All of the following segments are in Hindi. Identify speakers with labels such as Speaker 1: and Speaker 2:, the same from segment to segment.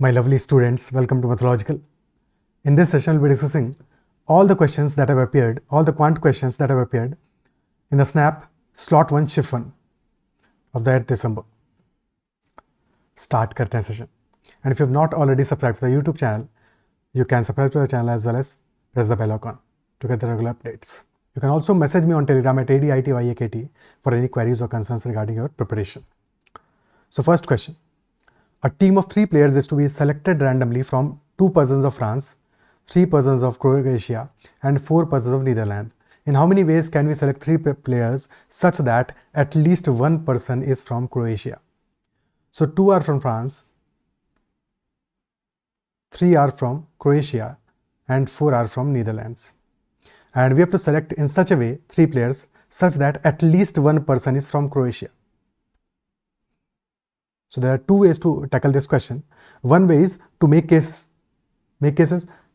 Speaker 1: My lovely students, welcome to Mathological. In this session, we'll be discussing all the questions that have appeared, all the quant questions that have appeared in the SNAP slot 1 shift 1 of the 8th December. Start karte hain session. And if you have not already subscribed to the YouTube channel, you can subscribe to the channel as well as press the bell icon to get the regular updates. You can also message me on Telegram at ADITYAKT for any queries or concerns regarding your preparation. So first question. A team of 3 players is to be selected randomly from 2 persons of France, 3 persons of Croatia, and 4 persons of Netherlands. In how many ways can we select 3 players such that at least 1 person is from Croatia? So 2 are from France, 3 are from Croatia, and 4 are from Netherlands. And we have to select in such a way 3 players such that at least 1 person is from Croatia. So there are 2 ways to tackle this question. One way is to make cases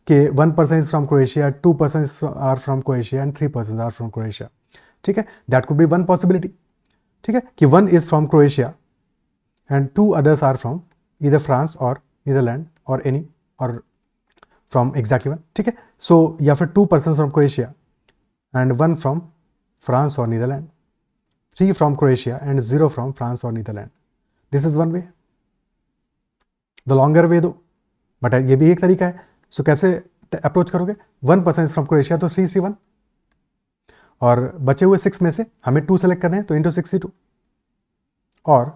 Speaker 1: कि 1 person is from Croatia, 2 persons are from Croatia, and 3 persons are from Croatia. ठीक है, that could be one possibility. ठीक है, कि 1 is from Croatia and 2 others are from either France or Netherlands or any or from exactly 1. ठीक है, so या फिर 2 persons from Croatia and 1 from France or Netherlands, 3 from Croatia and 0 from France or Netherlands. This is one way. The longer way though, but ये भी एक तरीका है. So कैसे अप्रोच करोगे? 1 person is from Croatia तो 3C1 और बचे हुए 6 में से हमें 2 सेलेक्ट करने हैं तो इंटू 6C2 और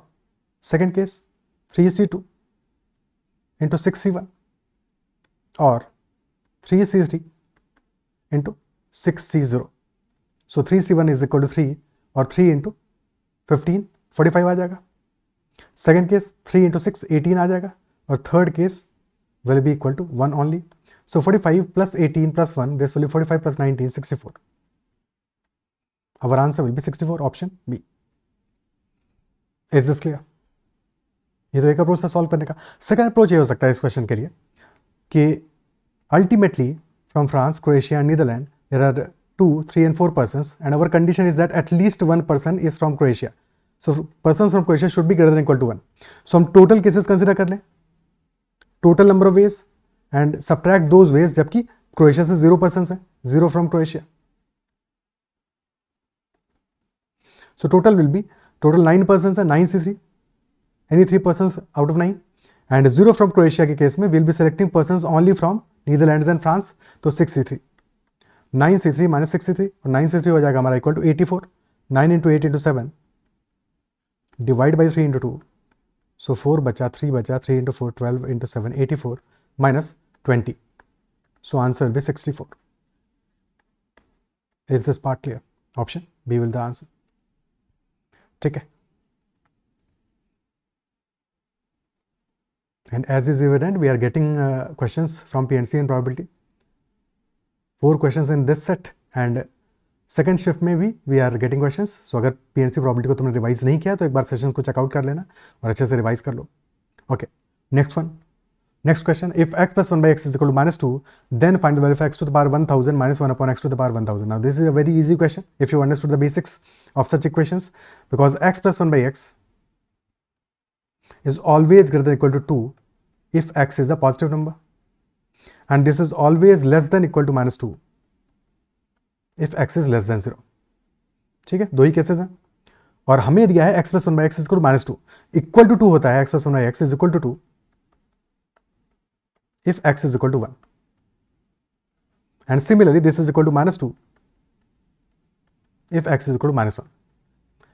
Speaker 1: second case 3C2 into 6C1 और 3C3 into 6C0. So 3C1 is equal to 3 और 3 इंटू 15 45 आ जाएगा. सेकेंड केस 3 इंटू 6 18 आ जाएगा और third case will be equal to 1 only. So 45 plus 18 plus 1, this will be 45 plus 19, 64. Our answer will be 64, option B. Is this clear? ये तो एक अप्रोच था सॉल्व करने का. सेकेंड अप्रोच ये हो सकता है इस क्वेश्चन के लिए कि ultimately from France, Croatia and Netherland there are 2, 3 and 4 persons and our condition is that at least 1 person is from Croatia. So persons from Croatia should be greater than equal to 1. So हम टोटल केसेस कंसिडर कर लें, total number of ways and subtract those veg, जबकि क्रोएशिया से 0 पर्सन्स हैं, 0 from Croatia. So total will be, total 9 persons है, 9C3, any 3 persons out of 9 and 0 from Croatia के केस में will be selecting persons only from Netherlands and France. तो 6C3, 9C3 माइनस 6C3 और 9C3 हो जाएगा हमारा equal to 84. 9 into 8 into 7 divide by 3 into 2. So 4 बचा, 3 बचा, 3 into 4, 12 into 7, 84 minus 20. So answer will be 64. Is this part clear? Option B will be the answer. ठीक है. And as is evident, we are getting questions from PNC and probability. 4 questions in this set and second shift में भी वी आर गेटिंग क्वेश्चंस. सो अगर पीएनसी प्रॉबिलिटी को तुमने रिवाइज नहीं किया तो एक बार सेशंस को चेकआउट कर लेना और अच्छे से रिवाइज कर लो. Okay, next one, next question. If x plus 1 by x is equal to -2, then find the value of x to the power 1000 minus 1 upon x to the power 1000. Now this is a very easy question if you understood the basics of such equations, because x plus 1 by x is always greater than equal to 2 if x is a positive number, and this is always less than equal to -2 if x is less than 0. ठीक है, 2 ही केसेस हैं और हमें दिया है x plus 1 by x is equal to -2. Equal to 2 होता है x plus 1 by x is equal to 2 if x is equal to 1, and similarly this is equal to -2 if x is equal to -1.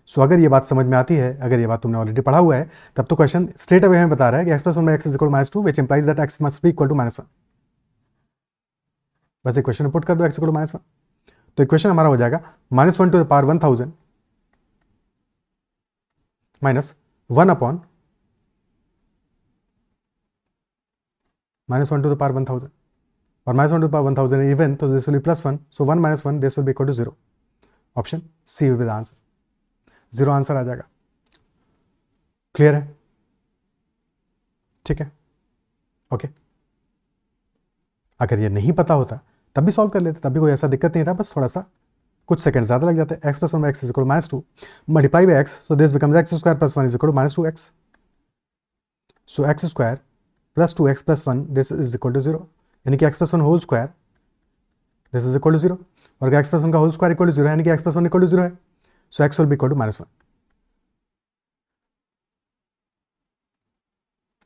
Speaker 1: सो अगर ये बात समझ में आती है, अगर ये बात तुमने ऑलरेडी पढ़ा हुआ है, तब तो क्वेश्चन स्ट्रेट अवे हमें बता रहा है कि x plus 1 by x is equal to -2 which implies that x must be equal to -1. बस इक्वेशन में पुट कर दो x equal to -1. तो इक्वेशन हमारा हो जाएगा -1 to the power 1000 minus 1 upon -1 to the power 1000 और -1 to the power 1000 है इवन, तो this will be +1. So 1 minus 1 this will be equal to 0. Option C will be the answer. 0 answer आ जाएगा. क्लियर है? ठीक है, ओके. अगर ये नहीं पता होता तब भी सॉल्व कर लेते, तब भी कोई ऐसा दिक्कत नहीं था, बस थोड़ा सा कुछ सेकंड ज़्यादा लग जाते हैं. x plus 1 by x is equal to -2 multiply by x, so this becomes x square plus 1 is equal to -2x. So x square plus 2x plus 1 this is equal to 0, यानी कि x plus 1 whole square this is equal to 0, और x प्लस 1 का होल स्क्वायर इक्वल टू 0 यानी कि x प्लस 1 इक्वल टू 0 है, so x will be equal to -1.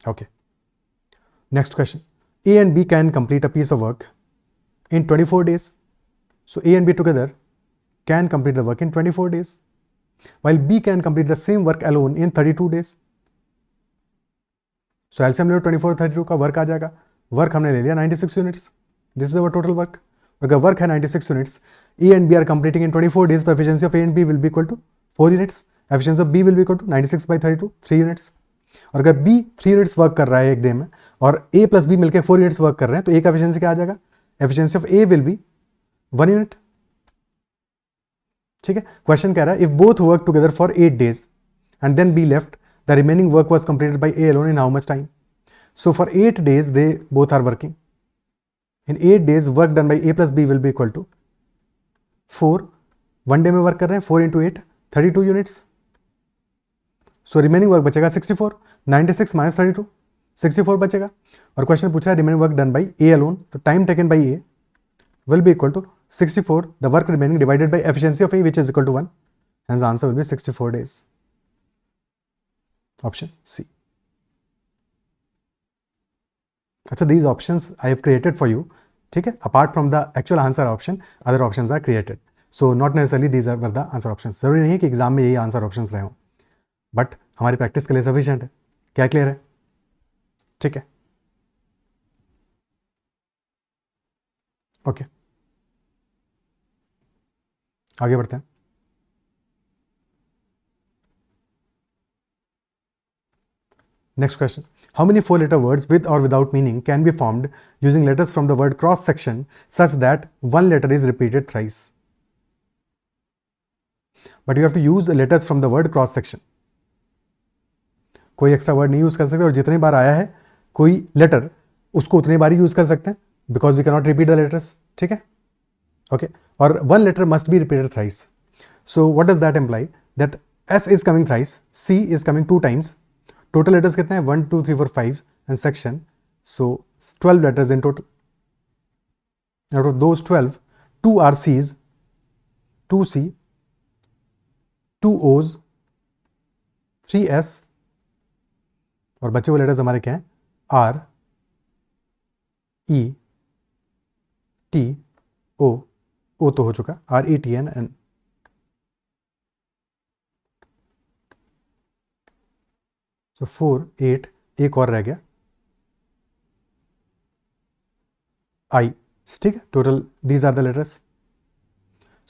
Speaker 1: Okay. Next question. A and B can complete a piece of work in 24 days. So A and B together can complete the work in 24 days, while B can complete the same work alone in 32 days. So LCM ले लो 24 32 का वर्क आ जाएगा. वर्क हमने ले लिया 96 units. This is our total work. अगर वर्क है 96 units, A and B are completing in 24 days, तो efficiency of A and B will be equal to 4 units. Efficiency of B will be equal to 96 by 32, 3 units. और अगर B 3 यूनिट्स वर्क कर रहा है एक डे में और A प्लस B मिलकर 4 यूनिट्स वर्क कर रहे हैं, तो A का एफिशिएंसी क्या आ जाएगा? Efficiency of A will be 1 unit. ठीक है. क्वेश्चन कह रहा है if both work together for 8 days and then B left, the remaining work was completed by A alone in how much time? So for 8 days they both are working. In 8 days work done by A plus B will be equal to 4. 1 day में वर्क कर रहे हैं, 4 into 8 32 units. So remaining work बचेगा 64. 96 माइनस 32, 64 बचेगा. और क्वेश्चन पूछा है remaining work done by A alone, तो time taken by A will be equal to 64 the work remaining divided by efficiency of A which is equal to 1. Hence answer will be 64 days. Option C. अच्छा, these options I have created for you. ठीक है. Apart from the actual answer option, other options are created. So not necessarily these are the answer options. जरूरी नहीं है कि एग्जाम में यही आंसर ऑप्शंस रहे हों, बट हमारी प्रैक्टिस के लिए सफिशिएंट है. क्या क्लियर है? ठीक है. ओके, आगे बढ़ते हैं. Next question. How many 4-letter words with or without meaning can be formed using letters from the word cross section such that one letter is repeated thrice? But you have to use letters from the word cross section. कोई एक्स्ट्रा वर्ड नहीं यूज कर सकते, और जितनी बार आया है कोई लेटर उसको उतनी बार यूज कर सकते हैं, because we can not repeat the letters. ठीक है. ओके. और one letter must be repeated thrice. So what does that employ? That S is coming thrice, C is coming 2 times. Total letters कितने हैं? 1 2 3 4 5 and section, so 12 letters in total. Out of those 12, 2 are Cs, 2 C, 2 Os, 3 S, और बचे हुए लेटर्स हमारे क्या हैं? आर, ई, टी, ओ. ओ तो हो चुका, R E T N N. तो 4 8, एक और रह गया आई. ठीक है. Total these are the letters.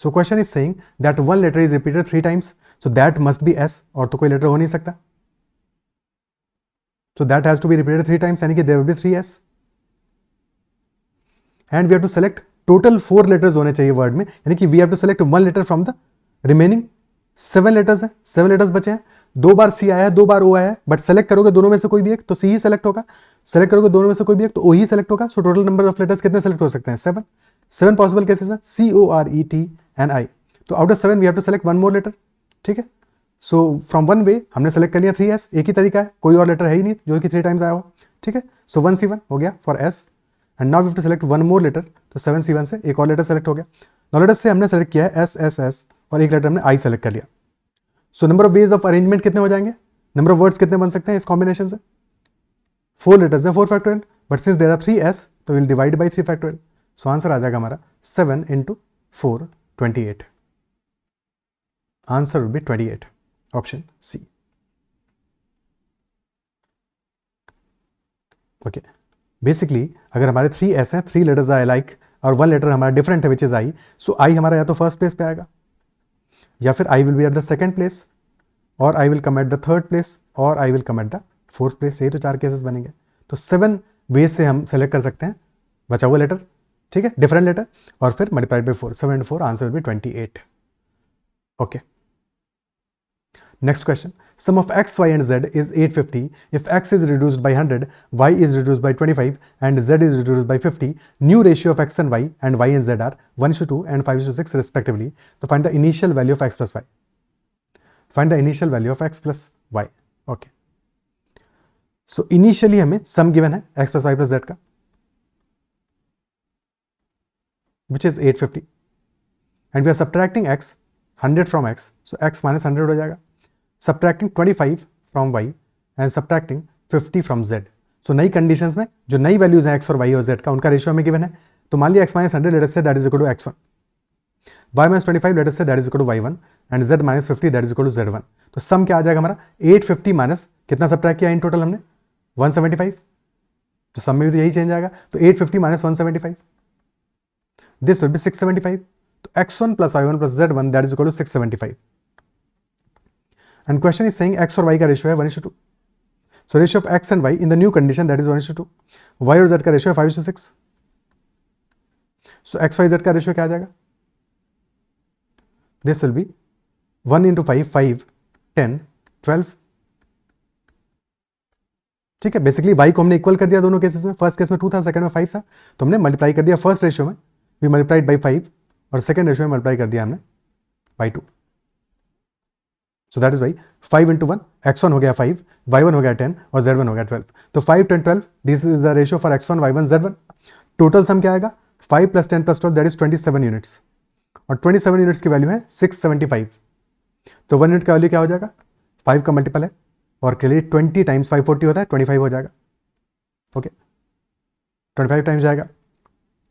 Speaker 1: So question is saying that one letter is repeated 3 times, so that must be S, और तो कोई लेटर हो नहीं सकता. So that has to be repeated 3 times, यानी कि there will be 3s. And we have to select total 4 letters होने चाहिए वर्ड में, यानी कि we have to select 1 letter from the remaining 7 letters हैं. 7 letters बचे हैं. 2 बार C आया है, 2 बार O आया है, बट सेलेक्ट करोगे दोनों में से कोई भी एक तो C ही सेलेक्ट होगा. सेलेक्ट करोगे दोनों में से कोई भी एक तो O ही सेलेक्ट होगा. So total number of letters कितने सेलेक्ट हो सकते हैं? 7. 7 पॉसिबल केसेस हैं, CORET&I. तो out of 7 we have to select 1 more letter. ठीक है. सो फ्रॉम वन वे हमने सेलेक्ट कर लिया 3s. एक ही तरीका है, कोई और लेटर है ही नहीं जो कि 3 times आया हो. ठीक है. सो 1C1 हो गया for S, and now we have to select 1 more letter. तो 7C1 से एक और लेटर सेलेक्ट हो गया. नाउ लेटर्स से हमने सेलेक्ट किया है S, और एक लेटर हमने I सेलेक्ट कर लिया. So number of ways of arrangement कितने हो जाएंगे? नंबर ऑफ वर्ड्स कितने बन सकते हैं इस कॉम्बिनेशन से? 4 लेटर्स है, 4 factorial, but since there are 3s तो will divide by 3 factorial. So answer आ जाएगा हमारा 7 into 4 28. Answer will be 28. Option C. Okay. Basically अगर हमारे 3s हैं, 3 लेटर्स आए लाइक, और 1 लेटर हमारा डिफरेंट है विच इज आई, सो आई हमारा या तो फर्स्ट प्लेस पे आएगा, या फिर I will be at the second place, और I will come at the third place, और I will come at the fourth place. ये तो 4 केसेस बनेंगे. तो 7 वेज से हम सेलेक्ट कर सकते हैं बचा हुआ लेटर. ठीक है. डिफरेंट लेटर, और फिर multiplied by 4. 7 into 4, answer will be 28. Okay. Next question. Sum of x, y and z is 850. If x is reduced by 100, y is reduced by 25 and z is reduced by 50, new ratio of x and y and z are 1:2 and 5:6 respectively. So find the initial value of x plus y. Find the initial value of x plus y. Okay. So initially हमें सम गिवन है x plus Y plus Z का, which is 850, and we are subtracting x 100 from x, so x minus 100 हो जाएगा, subtracting 25 from y and subtracting 50 from z। So नई कंडीशंस में जो नई वैल्यूज हैं x और y और z का, उनका रेशियो हमें गिवन है। तो मान लिया x minus 100 let us say that is equal to x1, y minus 25 let us say that is equal to y1 and z minus 50 that is equal to z1। तो सम क्या आ जाएगा हमारा 850 माइनस कितना सब्ट्रैक्ट किया इन टोटल हमने 175, तो सम में भी तो यही चेंज आएगा। तो 850 माइनस 175 दिस विल बी 675। तो x1 plus y1 plus z1 that is equal to 675, and question is saying x और y का रेशियो है 1:2, so ratio of x and y in the new condition that is 1:2, y और z का रेशियो है 5:6, so x y z का रेशियो क्या आ जाएगा, this will be 1 into 5 5 10 12। ठीक है, बेसिकली y को हमने इक्वल कर दिया दोनों केसेस में, फर्स्ट केस में 2 था, सेकंड में 5 था, तो हमने मल्टीप्लाई कर दिया फर्स्ट रेशियो में वी मल्टीप्लाइड बाई 5 और सेकंड रेशियो में मल्टीप्लाई कर दिया हमने by 2। So that is y 5 into 1 x1 हो गया 5, y1 हो गया 10 और z1 हो गया 12। तो 5 10 12 this is the ratio for x1 y1 z1। Total sum क्या आएगा 5 plus 10 plus 12 that is 27 units, और 27 यूनिट्स की वैल्यू है 675। तो 1 यूनिट का वैल्यू क्या हो जाएगा 5 का मल्टीपल है, और के लिए 20 टाइम्स 540 होता है 25 हो जाएगा, ओके 25 टाइम्स जाएगा।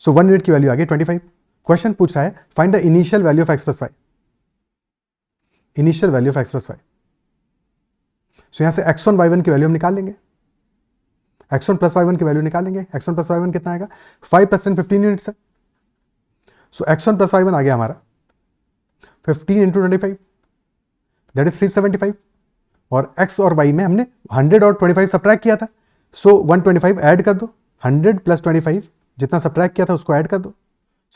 Speaker 1: सो 1 यूनिट की वैल्यू आ गई 25। क्वेश्चन पूछ रहा है find the initial value of x plus Y, initial value of x plus Y. So यहां से x1 y1 की वैल्यू हम निकाल लेंगे, x1 प्लस y1 की वैल्यू निकालेंगे। x1 प्लस y1 कितना आएगा 5 प्लस 10 15 यूनिट्स है। सो x1 प्लस y1 आ गया हमारा 15 इंटू 25 दैट इज 375, और x और y में हमने 100 और 25 सब्ट्रैक्ट किया था, सो 125 ऐड कर दो, 100 प्लस 25 जितना सब्ट्रैक्ट किया था उसको ऐड कर दो,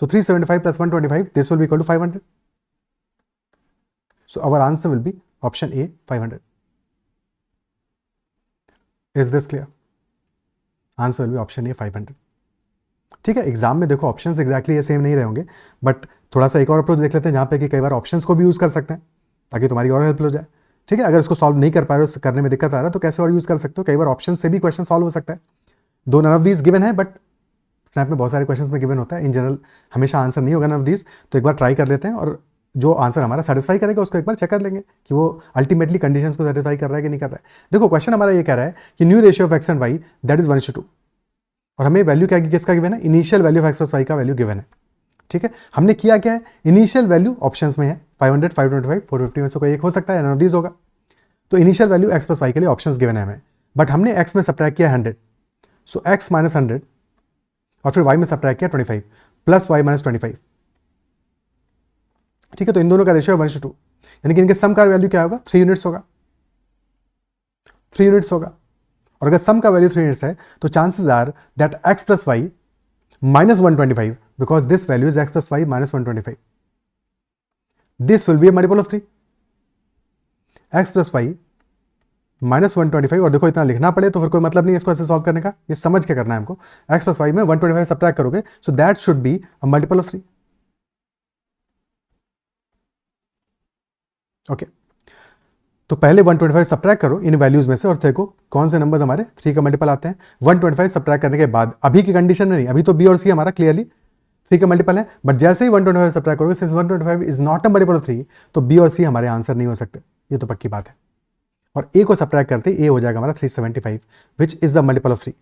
Speaker 1: so 375 plus 125 this will be equal to 500। So our answer will be option A 500। Is this clear? Answer will be option A 500। ठीक है, एग्जाम में देखो ऑप्शंस एग्जैक्टली ये सेम नहीं रहे होंगे, बट थोड़ा सा एक और अप्रोच देख लेते हैं जहां पे कि कई बार ऑप्शंस को भी यूज कर सकते हैं ताकि तुम्हारी और हेल्प हो जाए। ठीक है, अगर इसको सॉल्व नहीं कर पा रहे हो, करने में दिक्कत आ रहा है, तो कैसे और यूज कर सकते हो, कई बार ऑप्शन से भी क्वेश्चन सॉल्व हो सकता है। दो नन ऑफ दीज गिवन है, बट स्नैप में बहुत सारे क्वेश्चंस में गिवन होता है, इन जनरल हमेशा आंसर नहीं होगा नन ऑफ दीज। तो एक बार ट्राई कर लेते हैं, और जो आंसर हमारा सेटिस्फाई करेगा उसको एक बार चेक कर लेंगे कि वो अल्टीमेटली कंडीशंस को सेटिस्फाई कर रहा है कि नहीं कर रहा है। देखो क्वेश्चन हमारा ये कह रहा है कि new ratio of x and y that is 1:2, और हमें वैल्यू क्या किसका गिवन है, initial value of x plus y का वैल्यू गिवन है। ठीक है, हमने किया क्या है, इनिशियल वैल्यू ऑप्शंस में है 500 525 450 में से कोई एक हो सकता है, नन ऑफ दीज होगा। तो initial value x plus y के लिए ऑप्शंस गिवन है हमें, बट हमने एक्स में सब्ट्रैक्ट किया 100, सो एक्स माइनस 100, और फिर वाई में सब्ट्रैक्ट किया 25 प्लस वाई माइनस 25। ठीक है, तो इन दोनों का रेशियो 1:2, यानी कि इनके सम का वैल्यू क्या होगा 3 यूनिट्स होगा, 3 यूनिट्स होगा। और अगर सम का वैल्यू 3 यूनिट्स है तो chances are that x plus y minus 125, because this value is x plus y minus 125, this will be a multiple of 3, x plus y minus 125। और देखो इतना लिखना पड़े तो फिर कोई मतलब नहीं इसको ऐसे सॉल्व करने का, ये समझ के करना है हमको। एक्स प्लस वाई में 125 सब्ट्रैक्ट करोगे, so that should be a multiple of 3। Okay, तो पहले 125 सब्ट्रैक्ट करो इन वैल्यूज में से, और देखो कौन से नंबर्स हमारे 3 का मल्टीपल आते हैं। 125 सब्ट्रैक्ट करने के बाद, अभी की कंडीशन में नहीं, अभी तो बी और सी हमारा क्लियरली 3 का मल्टीपल है, बट जैसे ही 125 सब्ट्रैक्ट करोगे, since 125 is not a multiple of 3, तो बी और सी हमारे आंसर नहीं हो सकते, ये तो पक्की बात है। और ए को सब्ट्रैक्ट करते ए हो जाएगा हमारा 375, विच इज द मल्टीपल ऑफ 3।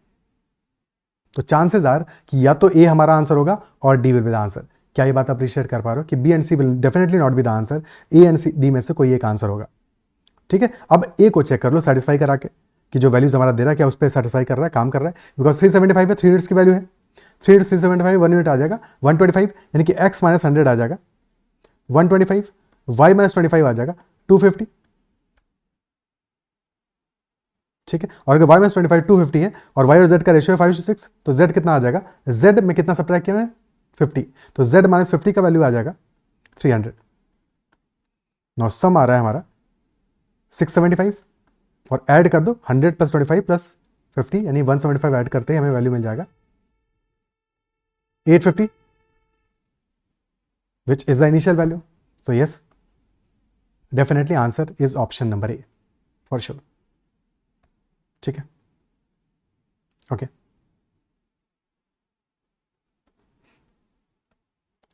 Speaker 1: तो चांसेस आर कि या तो ए हमारा आंसर होगा और D will be the answer. क्या ये बात अप्रिशिएट कर पा रहे हो कि B and C will definitely not be the answer, A and C D में से कोई एक आंसर होगा। ठीक है, अब ए को चेक कर लो सेटिस्फाई करा के कि जो वैल्यूज हमारा दे रहा है क्या उस पर सेटिस्फाई कर रहा है, काम कर रहा है, बिकॉज 375 है, 3 यूनिट्स की वैल्यू है, 3 यूनिट्स 375, 1 यूनिट आ जाएगा 125, यानी कि एक्स माइनस 100 आ जाएगा 125, वाई माइनस 25 आ जाएगा 250। ठीक है, और अगर y माइनस 25 250 है और y और z का रेशियो है 5:6, तो z कितना आ जाएगा, z में कितना सब्ट्रैक्ट किया है 50, तो z माइनस 50 का वैल्यू आ जाएगा 300। नाउ सम आ रहा है हमारा 675, और ऐड कर दो 100 प्लस 25 प्लस 50, यानी 175 ऐड करते ही हमें वैल्यू मिल जाएगा 850, which is the initial value. तो yes, definitely answer is option number A for sure. ठीक है, Okay.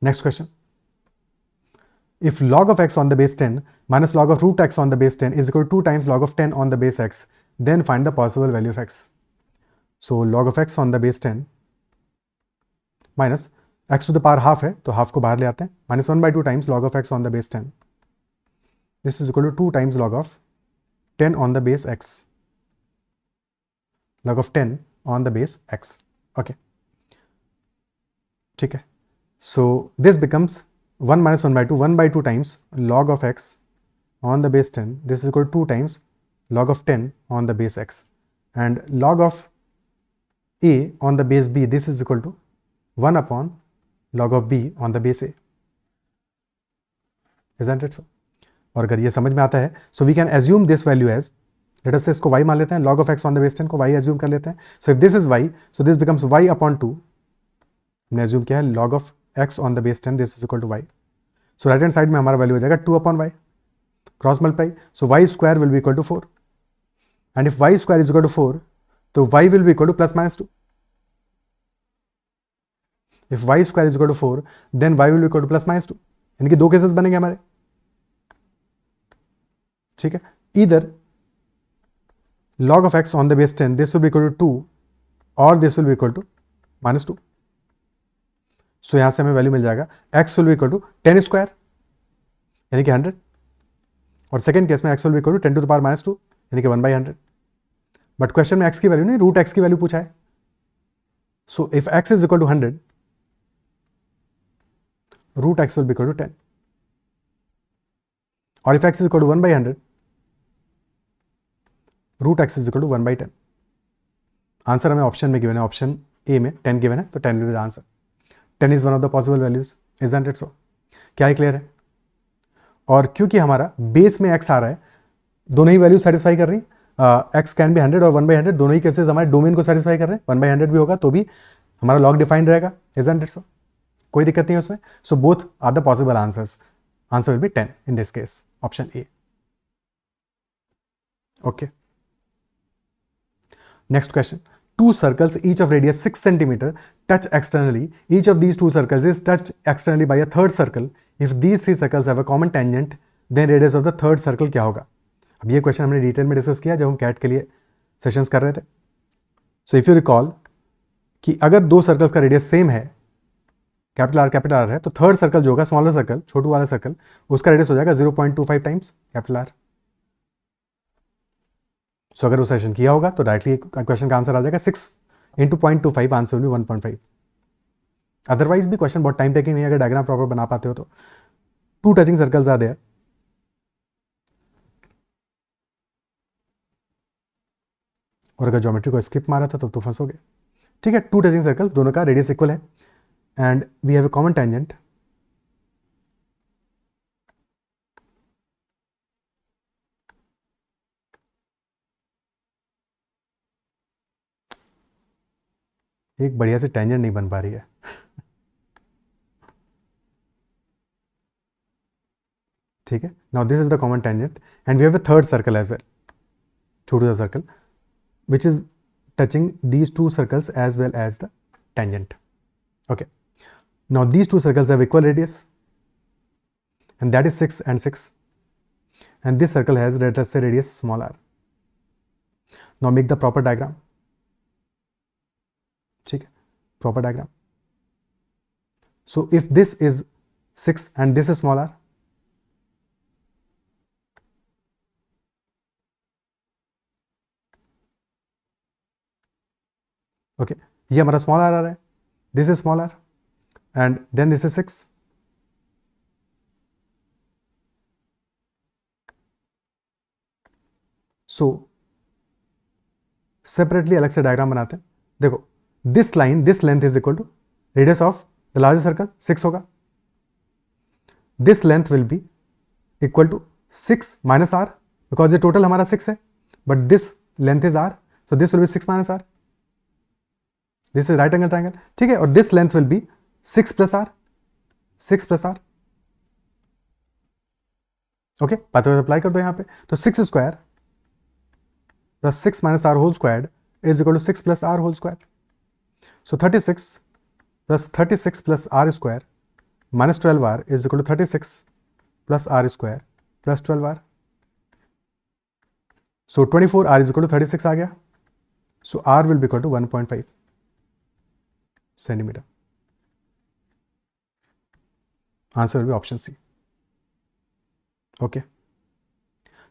Speaker 1: Next question. If log of x on the base 10 minus log of root x on the base 10 is equal to 2 times log of 10 on the base x, then find the possible value of x. So log of x on the base 10 minus x to the power half है तो half को बाहर ले आते हैं, minus 1/2 times log of x on the base 10. This is equal to 2 times log of 10 on the base x. Log of 10 on the base x. Okay. ठीक है. So this becomes 1 minus 1/2 times log of x on the base 10. This is equal to 2 times log of 10 on the base x. And log of a on the base b, this is equal to 1 upon log of b on the base a. Isn't it so? और अगर ये समझ में आता है, so we can assume this value as, let us say इसको y मान लेते हैं, log of x on the base 10 को y assume कर लेते हैं. So if this is y, so this becomes y upon 2. हमने assume किया है log of x on the base 10, this is equal to y. So right hand side में हमारा value हो जाएगा 2 upon y. Cross multiply. So y square will be equal to 4. And if y square is equal to 4, तो y will be equal to plus minus 2. If y square is equal to 4, then y will be equal to plus minus 2. यानी कि दो केसेस बनेंगे हमारे. ठीक है. Either log of x on the base 10, this will be equal to 2 or this will be equal to minus 2. So यहां से हमें वैल्यू मिल जाएगा x will be equal to 10 square यानी कि 100, और सेकेंड केस में x will be equal to 10 to the power minus 2 यानी कि 1/100. बट क्वेश्चन में x की वैल्यू नहीं, रूट x की वैल्यू पूछा है. So if x is equal to 100, root x will be equal to 10. और if x is equal to 1/100, root x is equal to 1/10. Answer हमें ऑप्शन में गिवन है, ऑप्शन ए में 10 गिवन है, तो 10 will be the answer. 10 is one of the possible values. Isn't it so? क्या ही क्लियर है? और क्योंकि हमारा बेस में x आ रहा है, दोनों ही वैल्यू सेटिस्फाई कर रही है. x कैन बी 100 और 1/100 दोनों ही केसेस हमारे डोमेन को सेटिस्फाई कर रहे हैं. 1/100 भी होगा तो भी हमारा लॉग डिफाइंड रहेगा. Isn't it so? कोई दिक्कत नहीं है उसमें. So both are the possible answers. Answer will be 10 in this case, option A. Okay. Next question. Two circles, each of radius 6 cm, touch externally. Each of these two circles is touched externally by a third circle. If these three circles have a common tangent, then radius of the third circle क्या होगा? अब ये क्वेश्चन हमने डिटेल में डिस्कस किया जब हम कैट के लिए सेशंस कर रहे थे. सो इफ यू रिकॉल कि अगर दो सर्कल्स का रेडियस सेम है, कैपिटल आर है, तो थर्ड सर्कल जो होगा, स्मॉलर सर्कल, छोटू वाला सर्कल, उसका रेडियस हो जाएगा 0.25 टाइम्स कैपिटल आर. सो अगर वो सेशन किया होगा तो डायरेक्टली क्वेश्चन का आंसर आ जाएगा 6 into 0.25, answer will be 1.5. Otherwise भी क्वेश्चन बहुत टाइम टेकिंग नहीं है अगर डायग्राम प्रॉपर बना पाते हो तो. Two touching circles are there. और अगर ज्योमेट्री को स्किप मारा था तो फंसोगे. ठीक है. टू टचिंग सर्कल्स, दोनों का रेडियस इक्वल है and we have a common tangent. एक बढ़िया से टेंजेंट नहीं बन पा रही है. ठीक है. Now this is the common tangent and we have a third circle as well, छोटू सा circle, which is touching these two circles as well as the tangent. Okay. Now these two circles have equal radius and that is 6 and 6, and this circle has, let us say, radius small r. Now make the proper diagram. ठीक है. Proper diagram. So if this is 6 and this is small r, ओके, ये हमारा स्मॉल आर आ रहा है, this is small r and then this is 6. So separately अलग से डायग्राम बनाते हैं. देखो, this line, this length is equal to radius of the largest circle 6 होगा. This length will be equal to 6 minus r, because ये टोटल हमारा 6 है, but this length is r, so this will be 6 minus are. This is right angle triangle. ठीक है. और this length will be 6 plus r, 6 plus r. Okay, बात अप्लाई कर दो यहां पे. तो 6 square plus 6 minus r whole square is equal to 6 plus r whole square. So 36 plus 36 plus r square minus 12r is equal to 36 plus r square plus 12r. So 24r is equal to 36 आ गया. So r will be equal to 1.5 centimeter. Answer will be option C. Okay.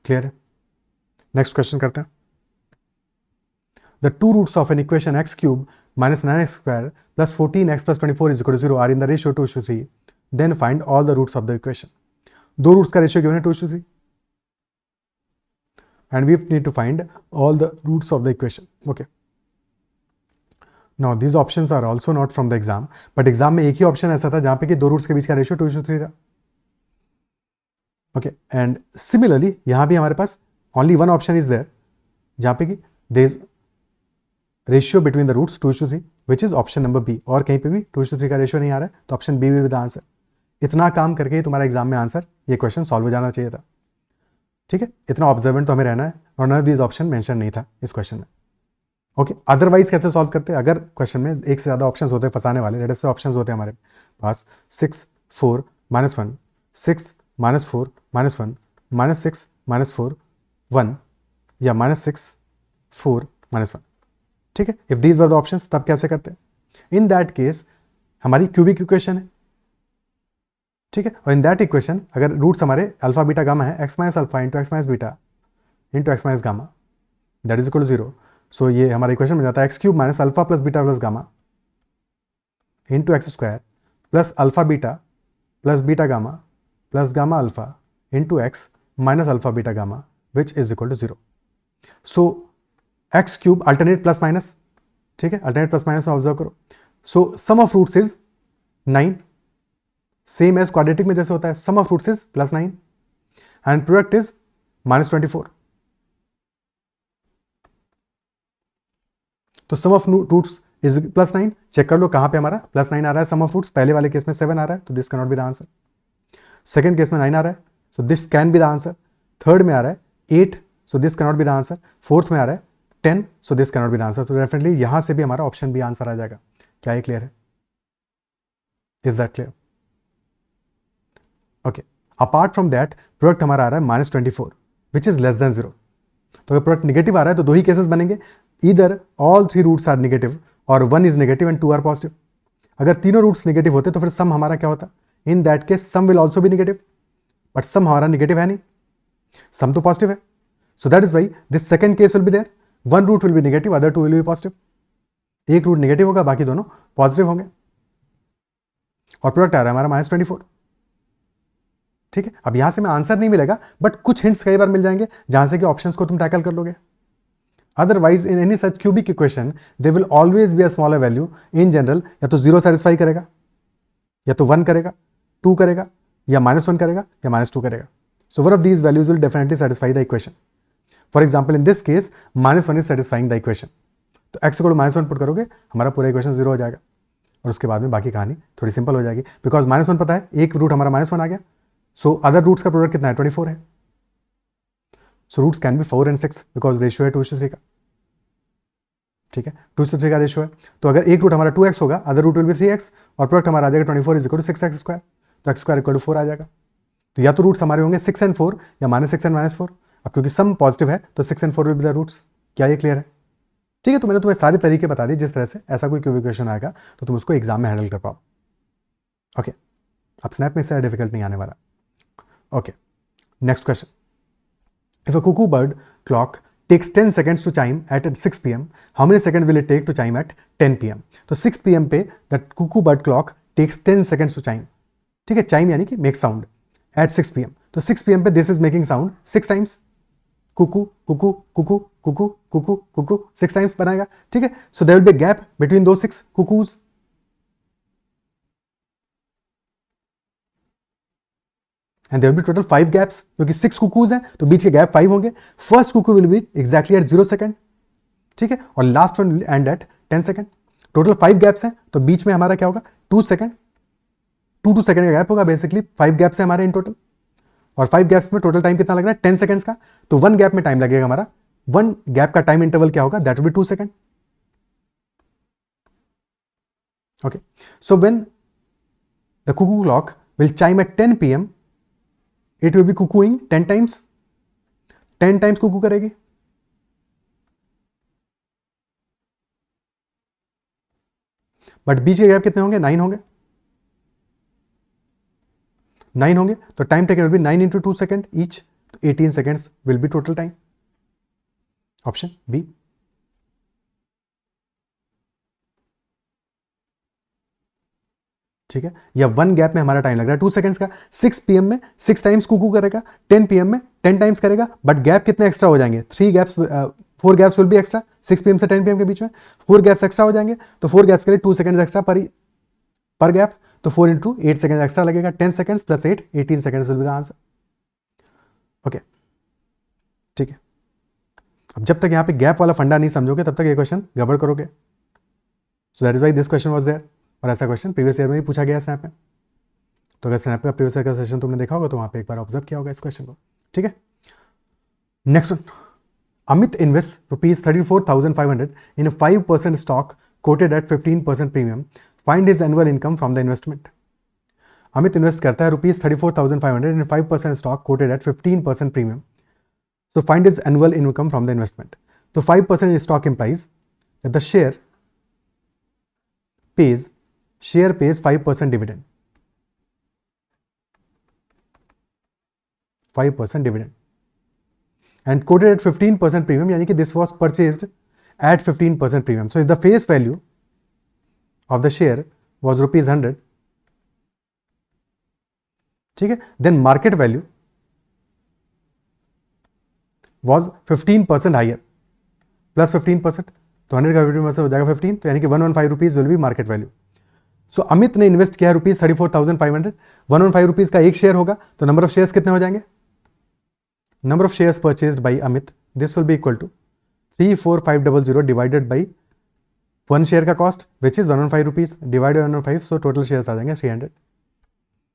Speaker 1: Clear है? Next question करते हैं. The two roots of an equation x cube minus 9x square plus 14x plus 24 is equal to 0 are in the ratio 2:3. Then find all the roots of the equation. दो रूट्स का रेशियो गिवन है 2:3 and we need to find all the roots of the equation. Okay. Now these options are also not from the exam, but exam में एक ही ऑप्शन ऐसा था जहां पे कि दो रूट्स के बीच का रेशियो 2:3 था. Okay, and similarly यहां भी हमारे पास only one option is there जहां पे कि there is ratio between the roots 2:3 which is option number B. और कहीं पे भी 2:3 का रेशियो नहीं आ रहा है तो option be with the answer. इतना काम करके ही तुम्हारा एग्जाम में आंसर ये क्वेश्चन सॉल्व हो जाना चाहिए था. ठीक है, इतना ऑब्जर्वेंट तो हमें रहना है और none of these option mention नहीं था इस क्वेश्चन में. ओके, अदरवाइज कैसे सॉल्व करते हैं? अगर क्वेश्चन में एक से ज़्यादा ऑप्शन होते हैं फंसाने वाले, लेट से ऑप्शन होते हैं हमारे पास 6 4 -1 6 -4 -1 -6 -4 1 या -6 4 -1. ठीक है, if these were the options तब कैसे करते हैं? इन दैट केस हमारी क्यूबिक इक्वेशन है. ठीक है, और इन दैट इक्वेशन अगर रूट्स हमारे अल्फा बीटा गामा है, x minus alpha into x minus beta into x minus gamma that is equal to 0. So ये हमारा इक्वेशन बन जाता है x cube minus alpha plus beta plus gamma into x square plus alpha beta plus beta gamma plus gamma alpha into x minus alpha beta gamma which is equal to 0. So X cube alternate plus minus. ठीक है, अल्टरनेट प्लस माइनस में ऑब्जर्व करो. So sum of roots is 9, same as quadratic में जैसे होता है, sum of roots is +9 and product is -24. तो sum of roots is +9. Check कर लो कहां पे हमारा +9 आ रहा है. सम ऑफ रूट्स पहले वाले केस में 7 आ रहा है तो this can not be the answer. Second case में 9 आ रहा है so this can be the answer. Third में आ रहा है 8 so this can not be the answer. Fourth में आ रहा है 10 so this can not be the answer. तो डेफिनेटली यहां से भी हमारा ऑप्शन बी आंसर आ जाएगा. क्या ये क्लियर है? Is that clear? Okay, apart from that product हमारा आ रहा है -24 विच इज लेस देन 0. तो अगर प्रोडक्ट निगेटिव आ रहा है तो दो ही केसेस बनेंगे, either all 3 roots are negative और 1 is negative and 2 are positive. अगर तीनों रूट्स नेगेटिव होते तो फिर सम हमारा क्या होता? In that case sum will also be negative, but sum हमारा नेगेटिव है नहीं, सम तो पॉजिटिव है. So that is why this second case will be there. One root will be negative, other 2 will be positive. एक रूट नेगेटिव होगा, बाकी दोनों पॉजिटिव होंगे और प्रोडक्ट आ रहा है हमारा -24. ठीक है, अब यहां से मैं आंसर नहीं मिलेगा बट कुछ हिंट्स कई बार मिल जाएंगे जहां से कि ऑप्शंस को तुम टैकल कर लोगे. Otherwise in any such cubic equation there will always be a smaller value. In general या तो 0 सेटिस्फाई करेगा, या तो 1 करेगा, 2 करेगा, या -1 करेगा, या -2 करेगा. So one of these values will definitely satisfy the equation. For example in this case -1 is satisfying the equation. तो एक्स को -1 पुट करोगे हमारा पूरा इक्वेशन 0 हो जाएगा और उसके बाद में बाकी कहानी थोड़ी सिंपल हो जाएगी. बिकॉज -1 पता है, एक रूट हमारा -1 आ गया. सो अदर रूट्स का प्रोडक्ट कितना है? 24 है. So roots can be 4 and 6 because ratio है 2:3 का. ठीक है, 2:3 का रेशियो है. तो अगर एक रूट हमारा 2x होगा, other route will B 3x और प्रोडक्ट हमारा आ जाएगा 24 = 6x स्क्वायर. तो x स्क्वायर = 4 आ जाएगा. तो या तो रूट्स हमारे होंगे 6 and 4 या -6 and -4. अब क्योंकि सम पॉजिटिव है तो 6 and 4 will be the roots. क्या ये क्लियर है? ठीक है, तो मैंने तुम्हें सारे तरीके बता दिए जिस तरह से ऐसा कोई क्यूबिक इक्वेशन आएगा तो तुम उसको एग्जाम में हैंडल कर पाओ. ओके, अब स्नैप में इससे डिफिकल्ट नहीं आने वाला. Okay, next question. If a cuckoo bird clock takes 10 seconds to chime at 6 p.m. how many seconds will it take to chime at 10 p.m. तो 6 p.m. पे that cuckoo bird clock takes 10 seconds to chime. ठीक है, chime यानी कि make sound at 6 p.m. तो 6 p.m. पे this is making sound 6 times. Cuckoo cuckoo cuckoo cuckoo cuckoo cuckoo 6 times बनाएगा. ठीक है, so there will be gap between दो 6 cuckoos. And there will be total 5 gaps क्योंकि 6 कुकूज हैं तो बीच के गैप 5 होंगे. First cuckoo will be exactly at 0 second. ठीक है, और last one will end at 10 second. Total 5 gaps हैं तो बीच में हमारा क्या होगा? 2 सेकंड, 2 सेकंड का गैप होगा. बेसिकली 5 गैप्स है हमारे इन टोटल और 5 गैप्स में टोटल टाइम कितना लग रहा है? 10 सेकंड्स का. तो 1 गैप में टाइम लगेगा हमारा वन गैप का टाइम इंटरवल क्या होगा, that will be 2 second. Okay, so when the cuckoo clock will chime at 10 p.m. it will be cuckooing 10 times. 10 times cuckoo करेगी. बट बीच के गैप कितने होंगे, 9 होंगे. 9 होंगे तो time taken will be 9 into 2 second each, 18 seconds will be total time. Option B. ठीक है, या वन गैप में हमारा टाइम लग रहा है 2 सेकंड्स का. 6 PM में 6 टाइम्स कुकू करेगा, 10 PM में 10 टाइम्स करेगा, बट गैप कितने एक्स्ट्रा हो जाएंगे, 4 gaps will be extra. 6 PM से 10 PM के बीच में 4 गैप्स एक्स्ट्रा हो जाएंगे, तो 4 गैप्स के लिए 2 सेकंड्स एक्स्ट्रा पर गैप, तो 4 into 8 सेकंड एक्स्ट्रा लगेगा. 10 seconds plus 8, 18 seconds will be the answer. Okay, ठीक है. अब जब तक यहाँ पे गैप वाला फंडा नहीं समझोगे तब तक ये क्वेश्चन गड़बड़ करोगे. So that is why this question was there. और ऐसा क्वेश्चन प्रीवियस ईयर में ही पूछा गया स्नैप में. तो अगर स्नैप का प्रीवियस ईयर का सेशन तुमने देखा होगा तो वहाँ पे एक बार ऑब्जर्व किया होगा इस क्वेश्चन को. ठीक है, next one. Amit invest ₹34,500 in a 5% stock quoted at 15% premium. Find his annual income from the investment. Amit invest करता है ₹34,500 in a 5% stock quoted at 15% premium. So find his annual income from the investment. So 5% stock implies that the share pays 5% dividend. 5% dividend. And quoted at 15% premium, यानी कि this was purchased at 15% premium. So if the face value of the share was ₹100, ठीक है, then market value was 15% higher, plus 15%, तो 100 का 15% हो जाएगा 15, तो यानी कि 115 rupees will be market value. So Amit ने इन्वेस्ट किया ₹34,500. 115 रुपीज का एक शेयर होगा, तो नंबर ऑफ शेयर्स कितने हो जाएंगे, number of shares purchased by Amit, this will be equal to 34500 divided by one share का cost which is 115 rupees divided 115, so total shares आ जाएंगे 300.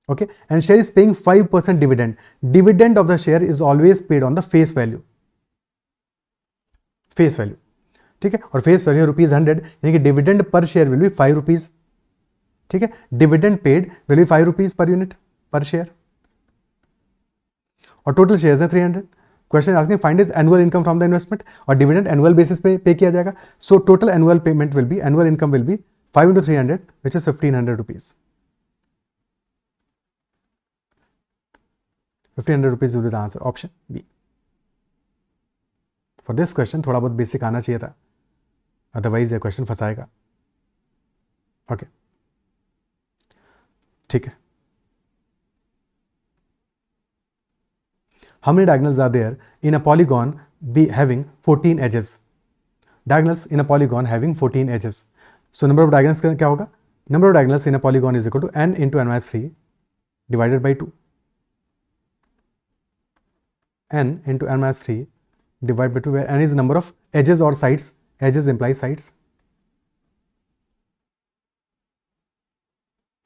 Speaker 1: Okay, and share is paying 5% dividend. Dividend of the share is always paid on the face value. Face value, ठीक है, और फेस वैल्यू ₹100, यानी कि dividend per share will be 5 rupees. ठीक है, dividend paid will be 5 rupees per unit per share, और टोटल शेयर्स है 300. Question asking find his annual income from the investment, और डिविडेंड एनुअल बेसिस पे किया जाएगा. So total annual payment will be, annual income will be 5 into 300 which is 1500 rupees. 1500 rupees will be the answer. Option B. For this question थोड़ा बहुत बेसिक आना चाहिए था, अदरवाइज ये क्वेश्चन फंसाएगा. ओके, ठीक है. How many diagonals are there in a polygon having 14 edges? Diagonals in a polygon having 14 edges. So number of diagonals क्या होगा? Number of diagonals in a polygon is equal to n into n minus 3 divided by 2. n into n minus 3 divided by 2, where n is number of edges or sides. Edges implies sides.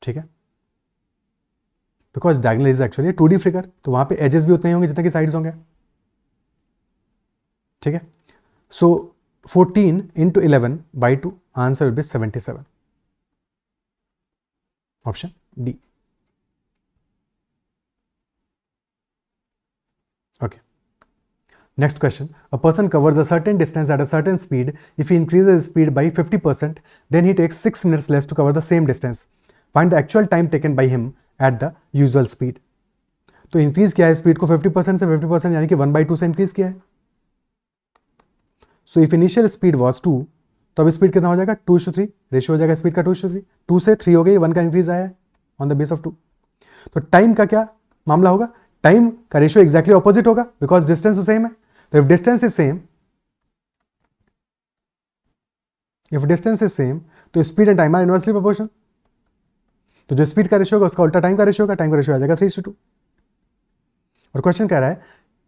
Speaker 1: ठीक है, because diagonal is actually 2D figure, तो वहां पे एजेस भी उतने ही होंगे जितने की साइड्स होंगे. ठीक है, so 14 into 11 by 2, answer will be 77. Option D. Okay, next question. A person covers a certain distance at a certain speed. If he increases speed by 50%, then he takes 6 minutes less to cover the same distance. Find the actual time taken by him at the usual speed. तो इंक्रीज किया है स्पीड को 50% से 50%, यानी कि 1/2 से इंक्रीज किया है. So if initial speed was 2, तो अब स्पीड कितना हो जाएगा, 2:3. रेशियो हो जाएगा स्पीड का 2:3. 2 से 3 हो गई, 1 का इंक्रीज आया है ऑन द बेस ऑफ 2. तो टाइम का क्या मामला होगा, टाइम का रेशियो एक्जैक्टली ऑपोजिट होगा, बिकॉज डिस्टेंस तो सेम है. तो इफ डिस्टेंस इज सेम, तो speed and time are inversely proportional. तो जो स्पीड का रेशियो होगा उसका उल्टा टाइम का रेशियो होगा. टाइम का रेशियो आ जाएगा 3:2. और क्वेश्चन कह रहा है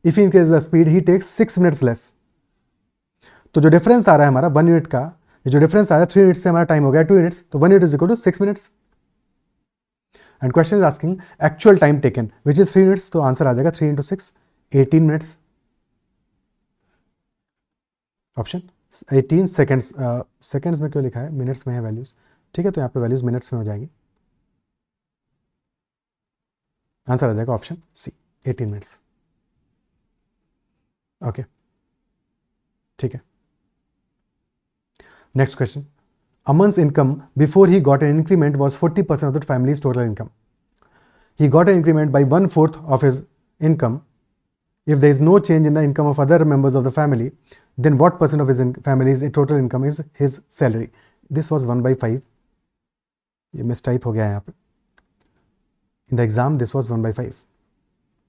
Speaker 1: if he increase the speed he takes 6 minutes less. तो जो डिफरेंस आ रहा है हमारा 1 यूनिट का, जो डिफरेंस आ रहा है 3 यूनिट से हमारा टाइम हो गया 2 यूनिट्स, तो 1 unit is equal to 6 minutes. And question is asking actual time taken which is 3 units, तो आंसर आ जाएगा 3 into 6, 18 minutes. Option 18 seconds, seconds में क्यों लिखा है, मिनट्स में है वैल्यूज, ठीक है, तो यहाँ पे वैल्यूज मिनट्स में हो जाएगी, आंसर आ जाएगा ऑप्शन सी 18 मिनट्स। ओके, ठीक है। Next question, Aman's income before he got an increment was 40% of the family's total income. He got an increment by 1/4 of his income. If there is no change in the income of other members of the family, then what percent of his family's total income is his salary? This was 1/5. ये mistype हो गया है यहाँ पे. In the exam, this was 1/5.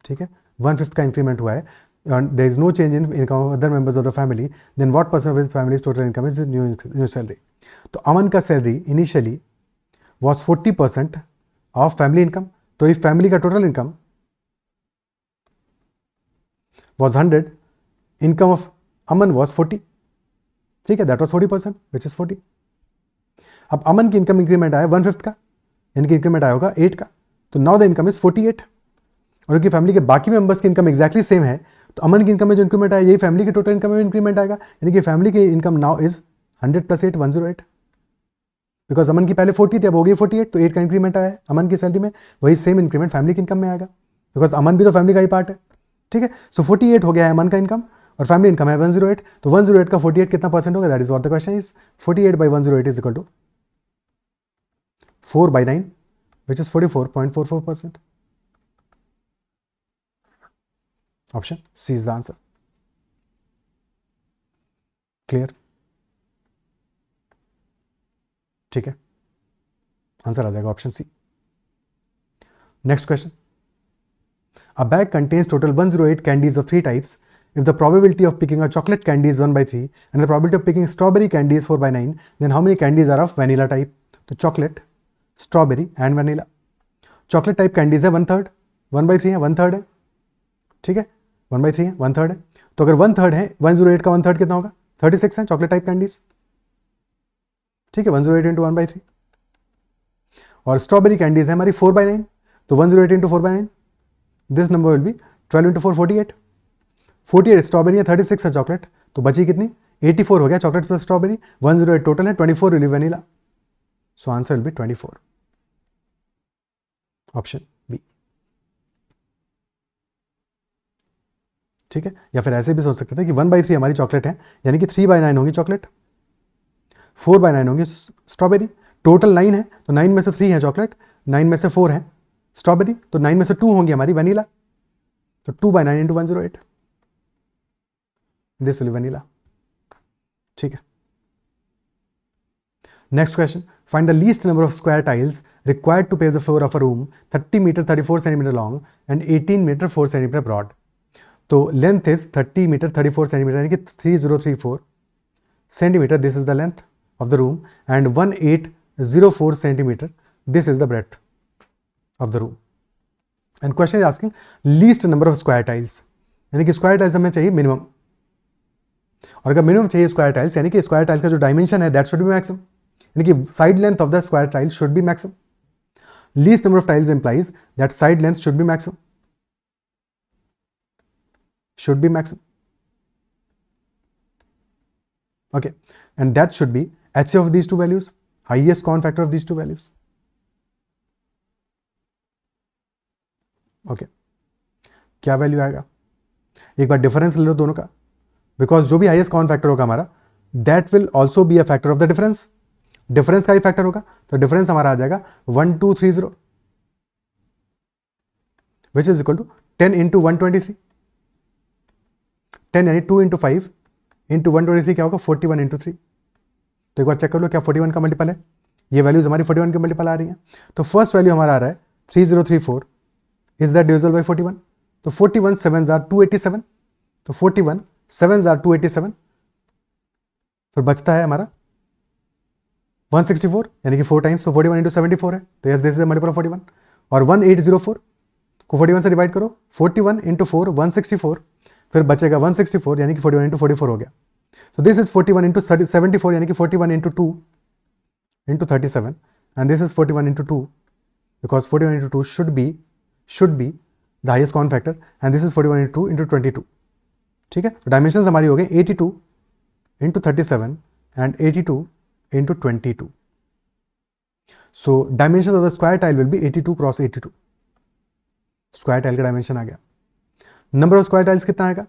Speaker 1: ठीक है, 1/5 का increment हुआ है. And there is no change in income of other members of the family, then what percent of his family's total income is his new salary? तो अमन का salary initially was 40% of family income, तो इफ फैमिली का total income was 100, income of Aman was 40, ठीक है, दैट वॉज 40% विच इज 40. अब अमन की इनकम इंक्रीमेंट आया 1/5 का, इनकी इंक्रीमेंट आया होगा 8 का, तो नाउ द इनकम इज 48, और उनकी फैमिली के बाकी मेंबर्स की इनकम एक्जैक्टली सेम है, तो अमन की इनकम में जो इंक्रीमेंट आया यही फैमिली के टोटल इनकम में इंक्रीमेंट आएगा, यानी कि फैमिली की इनकम नाउ इज 100 + 8 108, बिकॉज अमन की पहले 40 थी, अब हो गई 48, तो 8 का इंक्रीमेंट आया है अमन की सैलरी में, वही सेम इंक्रीमेंट फैमिली की इनकम में आएगा, बिकॉज अमन भी तो फैमिली का ही पार्ट है, ठीक है. सो 48 हो गया है अमन का इनकम, और फैमिली इनकम है 108, तो 108 का 48 कितना परसेंट होगा, that is what the question is. 48/108 is equal to 4/9, which is 44.44%. Option C is the answer. Clear, ठीक है, आंसर आ जाएगा option C. Next question, a bag contains total 108 candies of 3 types. If the probability of picking a chocolate candy is 1/3 and the probability of picking strawberry candy is 4/9, then how many candies are of vanilla type? तो chocolate, strawberry and vanilla. chocolate type candies है 1/3, 1/3 है, 1/3 है, ठीक है, 1/3 है, 1/3 है, तो अगर 1/3 है 108 का 1/3 कितना होगा, 36 है chocolate type candies, ठीक है, 108 into 1/3. और स्ट्रॉबेरी कैंडीज है हमारी 4/9, तो 108 into 4/9, this number will be 12 into 4 48. 48 strawberry है, 36 है चॉकलेट, तो बची कितनी, 84 हो गया चॉकलेट प्लस स्ट्रॉबेरी, 108 टोटल है, 24 will be vanilla, so answer will be 24, option B. ठीक है, या फिर ऐसे भी सोच सकते थे कि 1/3 हमारी चॉकलेट है, यानी कि 3/9 होगी चॉकलेट, 4/9 होगी स्ट्रॉबेरी, टोटल 9 है, तो 9 में से 3 है चॉकलेट, 9 में से 4 है स्ट्रॉबेरी, तो 9 में से 2 होंगी हमारी वनीला, तो 2/9 into 108, दिस विल वनीला. ठीक है, next question, find the least number of square tiles required to pave the floor of a room 30 metre 34 centimetre long and 18 metre 4 centimetre broad. तो लेंथ इज 30 मीटर 34 सेंटीमीटर, यानी कि 3034 centimetre, this is the length of the room, and 1804 centimeter, this is the breadth of the room. And question is asking least number of square tiles, यानी कि स्क्वायर टाइल्स हमें चाहिए मिनिमम, और अगर मिनिमम चाहिए स्क्वायर टाइल्स, यानी कि स्क्वायर टाइल्स का जो डायमेंशन है दैट शुड बी मैक्सिमम, यानी कि side length of the square tile should be maximum. Least number of tiles implies that side length should be maximum, should be maximum. Okay, and that should be HCF of these two values, highest common factor of these two values. Okay, क्या वैल्यू आएगा, एक बार डिफरेंस ले लो दोनों का, बिकॉज जो भी हाईएस्ट कॉमन फैक्टर होगा हमारा that will also be a factor of the difference, difference का ही फैक्टर होगा, तो डिफरेंस हमारा आ जाएगा 1230, which is equal to 10 into 123, 10 यानी 2 into 5 into 123 क्या होगा 41 into 3. तो एक बार चेक कर लो क्या 41 का मल्टीपल है, ये वैल्यूज हमारी 41 के मल्टीपल आ रही हैं. तो फर्स्ट वैल्यू हमारा आ रहा है 3034, इज दैट डिविजिबल बाय 41, तो 41 7s are 287, तो 41 7s are 287, फिर बचता है हमारा 164, यानी कि 4 टाइम्स, तो 41 into 74 है, तो yes this is multiple of 41. और 1804 को 41 से डिवाइड करो, 41 into 4 164, फिर बचेगा 164, यानी कि 41 into 44 हो गया. So this is 41 into 74, यानी कि 41 into 2 into 37, and this is 41 into 2, because 41 into 2 should be the highest common factor, and this is 41 into 2 into 22. ठीक है, तो डायमेंशंस हमारी हो गए 82 into 37 and 82 into 22. So dimensions of the square tile will be 82 cross 82. Square tile का डायमेंशन आ गया. नंबर ऑफ स्क्वायर टाइल्स कितना आएगा?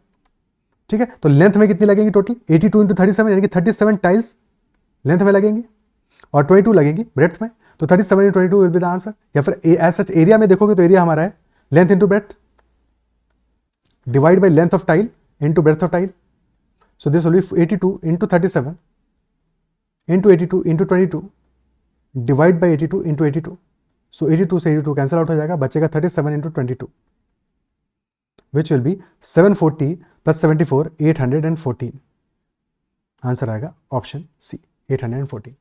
Speaker 1: ठीक है, तो लेंथ में कितनी लगेंगी टोटल? 82 इंटू 37 यानी कि 37 टाइल्स लेंथ में लगेंगी और 22 लगेंगी ब्रेड्थ में. तो 37 into 22 will be the answer. या फिर एज सच एरिया में देखोगे तो एरिया हमारा है length into breadth divide by length of tile into breadth of tile. So this will B 82 into 37 into 82 into 22 divide by 82 into 82. सो 82 से 82 कैंसिल आउट हो जाएगा, बचेगा 37 into 22 which will be 740 plus 74 814. Answer आएगा ऑप्शन सी 814.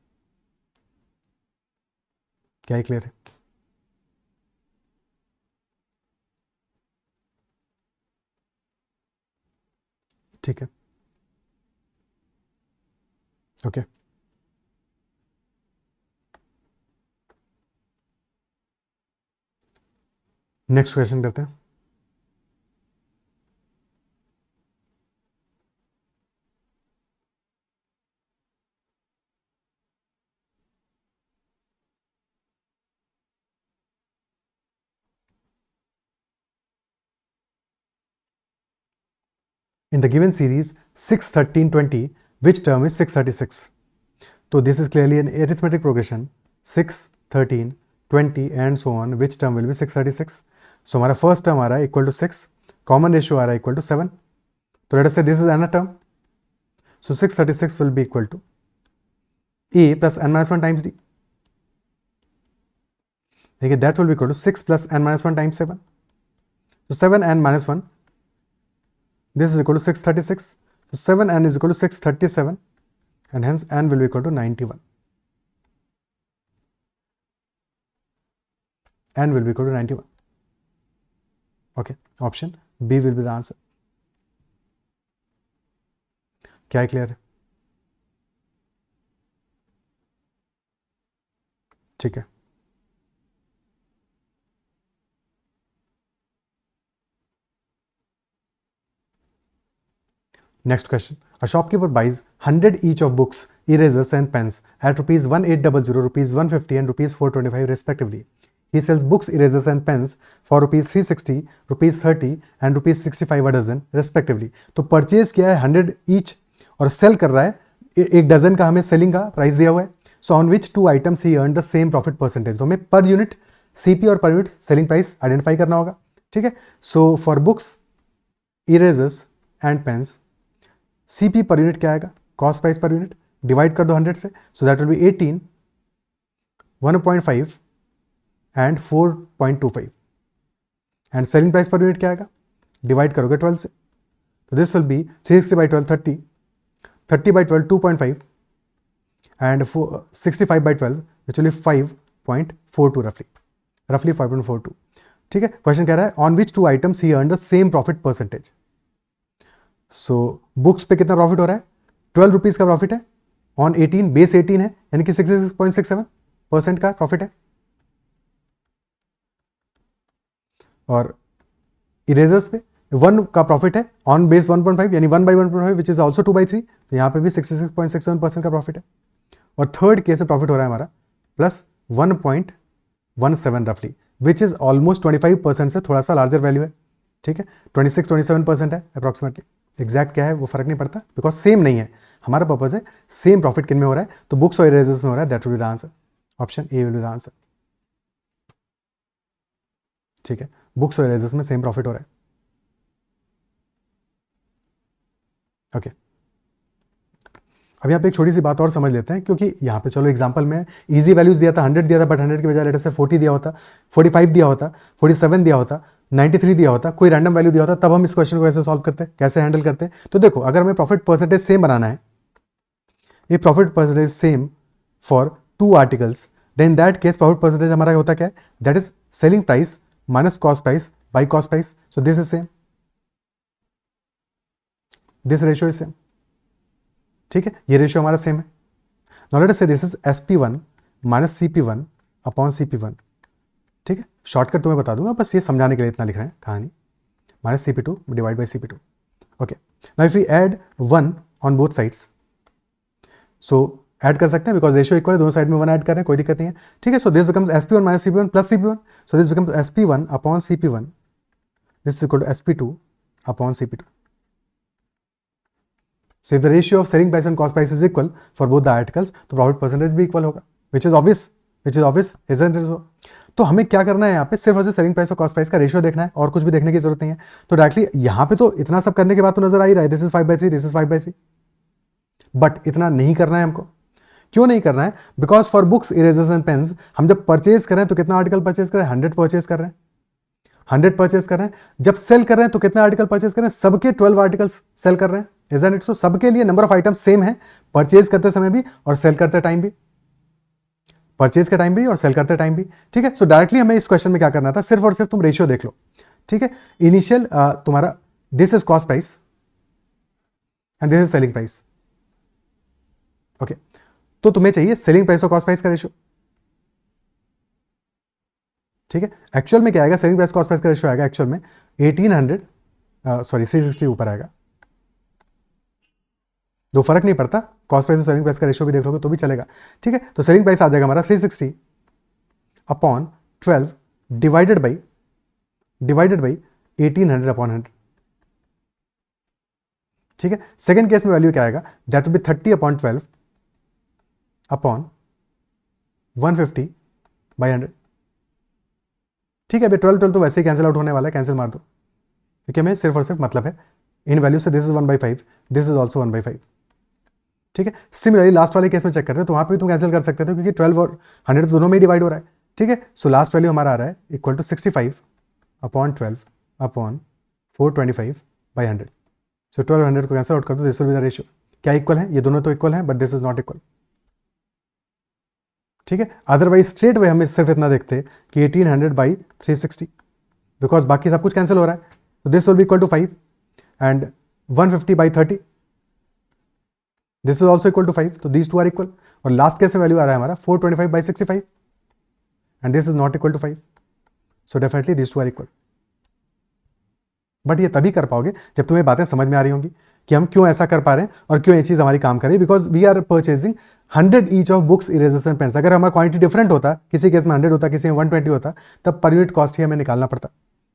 Speaker 1: क्या है क्लियर है? ठीक है, ओके. नेक्स्ट क्वेश्चन करते हैं. In the given series 6, 13, 20, which term is 636? So this is clearly an arithmetic progression. 6, 13, 20 and so on. Which term will be 636? So हमारा first term आ रहा है equal to 6, common ratio आ रहा है equal to 7. So let us say this is another term. So 636 will be equal to a plus n minus 1 times d. Okay, that will be equal to 6 plus n minus 1 times 7. So 7n minus 1. This is equal to 636. So 7n is equal to 637 and hence n will be equal to 91. N will be equal to 91. Okay, option B will be the answer. क्या है क्लियर है? ठीक है. Next question. A shopkeeper buys 100 each of books, erasers and pens at rupees 1800, rupees 150 and rupees 425 respectively. He sells books, erasers and pens for rupees 360, rupees 30 and rupees 65 a dozen respectively. तो परचेज किया है 100 each और सेल कर रहा है एक डजन का, हमें सेलिंग का प्राइस दिया हुआ है. So on which two items he earn the same profit percentage. तो हमें पर यूनिट सीपी और per unit selling price identify करना होगा. ठीक है, so for books, erasers and pens CP per unit क्या आएगा? Cost price per unit divide कर दो 100 से. So that will be 18, 1.5 and 4.25 and selling price per unit क्या आएगा? डिवाइड करोगे 12 से. तो this will B 360 by 12 30, 30 by 12 2.5 and 65 by 12 which will be 5.42 roughly 5.42. ठीक है, क्वेश्चन कह रहा है on which two items he earn the same profit percentage. So books पे कितना प्रॉफिट हो रहा है? 12 रुपीज का प्रॉफिट है ऑन 18, बेस 18 है यानी कि 66.67% का प्रॉफिट है. और इरेजर्स पे 1 का प्रॉफिट है ऑन बेस 1.5 यानी 1 by 1.5 which is also 2 by 3. तो यहाँ पे भी 66.67% का प्रॉफिट है. और थर्ड केस में प्रॉफिट हो रहा है हमारा प्लस 1.17 रफली विच इज ऑलमोस्ट 25% से थोड़ा सा लार्जर वैल्यू है. ठीक है, 26-27% है अप्रॉक्सीमेटली. एग्जैक्ट क्या है वो फर्क नहीं पड़ता बिकॉज सेम नहीं है. हमारा पर्पज है सेम प्रॉफिट किन में हो रहा है, तो बुक्स और इरेजर्स में हो रहा है. That will be the answer. Option A will be the answer. ठीक है, बुक्स और इरेजर्स में सेम प्रॉफिट हो रहा है. ओके, अब यहाँ पे एक छोटी सी बात और समझ लेते हैं, क्योंकि यहाँ पे चलो एग्जांपल में इजी वैल्यूज दिया था, 100 दिया था, बट 100 की बजाय लेटर से 40 दिया होता, 45 दिया होता, 47 दिया होता, 93 दिया होता, कोई रैंडम वैल्यू दिया होता, तब हम इस क्वेश्चन को कैसे सॉल्व करते हैं, कैसे हैंडल करते हैं. तो देखो, अगर हमें प्रॉफिट परसेंटेज सेम बनाना है, ये profit percentage same for 2 articles, then that case profit percentage हमारा होता क्या है? That is selling price minus cost price by cost price. So this is same, this ratio is same. ठीक है, ये रेशियो हमारा सेम है. Now let us say this is SP1 minus CP1 upon CP1. ठीक है, शॉर्टकट तुम्हें बता दूंगा, बस ये समझाने के लिए इतना लिख रहे हैं कहानी. Minus CP2 divide by CP2. Okay, now if we add 1 on both sides, so add कर सकते हैं बिकॉज रेशियो इक्वल है, दोनों साइड में 1 ऐड कर रहे हैं, कोई दिक्कत नहीं है, ठीक है। So this becomes SP1 minus CP1 plus CP1, so this becomes SP1 upon CP1, this is equal to SP2 upon CP2. So if the ratio of selling price and cost price is equal for both the articles, तो profit percentage भी equal होगा, which is obvious, isn't it so? तो हमें क्या करना है यहाँ पे, सिर्फ और सिर्फ सेलिंग प्राइस और कॉस्ट प्राइस का रेशियो देखना है, और कुछ भी देखने की जरूरत नहीं है। तो डायरेक्टली यहाँ पे तो इतना सब करने के बाद तो नजर आ ही रहा है, this is 5/3, this is 5/3, but इतना नहीं करना है हमको। क्यों नहीं करना है? Because for books, erasers and pens हम जब परचेज कर रहे हैं तो कितना आर्टिकल परचेज कर रहे हैं? 100 परचेज कर रहे हैं, 100 परचेज कर रहे हैं। जब सेल कर रहे हैं तो कितना आर्टिकल परचेज कर रहे हैं? सबके 12 आर्टिकल्स सेल कर रहे हैं, isn't it so? सबके लिए नंबर ऑफ आइटम सेम है, परचेज करते समय भी और सेल करते टाइम भी, परचेज के टाइम भी और सेल करते टाइम भी, ठीक है। सो डायरेक्टली हमें इस क्वेश्चन में क्या करना था, सिर्फ और सिर्फ तुम रेशियो देख लो, ठीक है। इनिशियल तुम्हारा this is cost price and this is selling price, okay. तो तुम्हें चाहिए सेलिंग प्राइस और कॉस्ट प्राइस का रेशियो, ठीक है। एक्चुअल में क्या आएगा, सेलिंग प्राइस कॉस्ट प्राइस का रेशियो आएगा एक्चुअल में 360 ऊपर आएगा। दो फर्क नहीं पड़ता, कॉस्ट प्राइस और सेलिंग प्राइस का रेशियो भी देख लोगे तो भी चलेगा, ठीक है। तो सेलिंग प्राइस आ जाएगा हमारा 360 अपॉन 12 डिवाइडेड बाई 1800 अपॉन 100, ठीक है। सेकेंड केस में वैल्यू क्या आएगा, that will be 30 upon 12 upon 150 by 100, ठीक है। अभी 12 तो वैसे ही कैंसिल आउट होने वाला है, कैंसिल मार दो, क्योंकि हमें सिर्फ और सिर्फ मतलब है इन वैल्यू से, this is 1/5, this is also 1/5, ठीक है। सिमिलरली लास्ट वाले केस में चेक करते हैं तो वहां पे भी तुम कैंसिल कर सकते थे, क्योंकि 12 और 100 दोनों में डिवाइड हो रहा है, ठीक है। सो लास्ट वैल्यू हमारा आ रहा है equal to 65 upon 12 upon 425 by 100। So 12 100 को कैंसिल आउट कर दो, this will be the ratio. क्या इक्वल है? ये दोनों तो इक्वल है, but this is not equal, ठीक है। अदरवाइज स्ट्रेट वे हमें सिर्फ इतना देखते कि 1800 बाई 360, बिकॉज बाकी सब कुछ कैंसिल हो रहा है, तो this will be equal to 5 and 150 by 30, this is also equal to 5, तो दीज टू आर इक्वल। और लास्ट कैसे वैल्यू आ रहा है हमारा 425 by 65 and this is not equal to 5, so definitely these two are equal. But ये तभी कर पाओगे जब तुम्हें बातें समझ में आ रही होंगी कि हम क्यों ऐसा कर पा रहे हैं और क्यों ये चीज हमारी काम कर रही है, because we are purchasing 100 each of books, erasers and pens. अगर हमारा क्वांटिटी डिफरेंट होता, किसी केस में 100 होता, किसी में 120 होता, तब पर यूनिट कॉस्ट ही हमें निकालना पड़ता,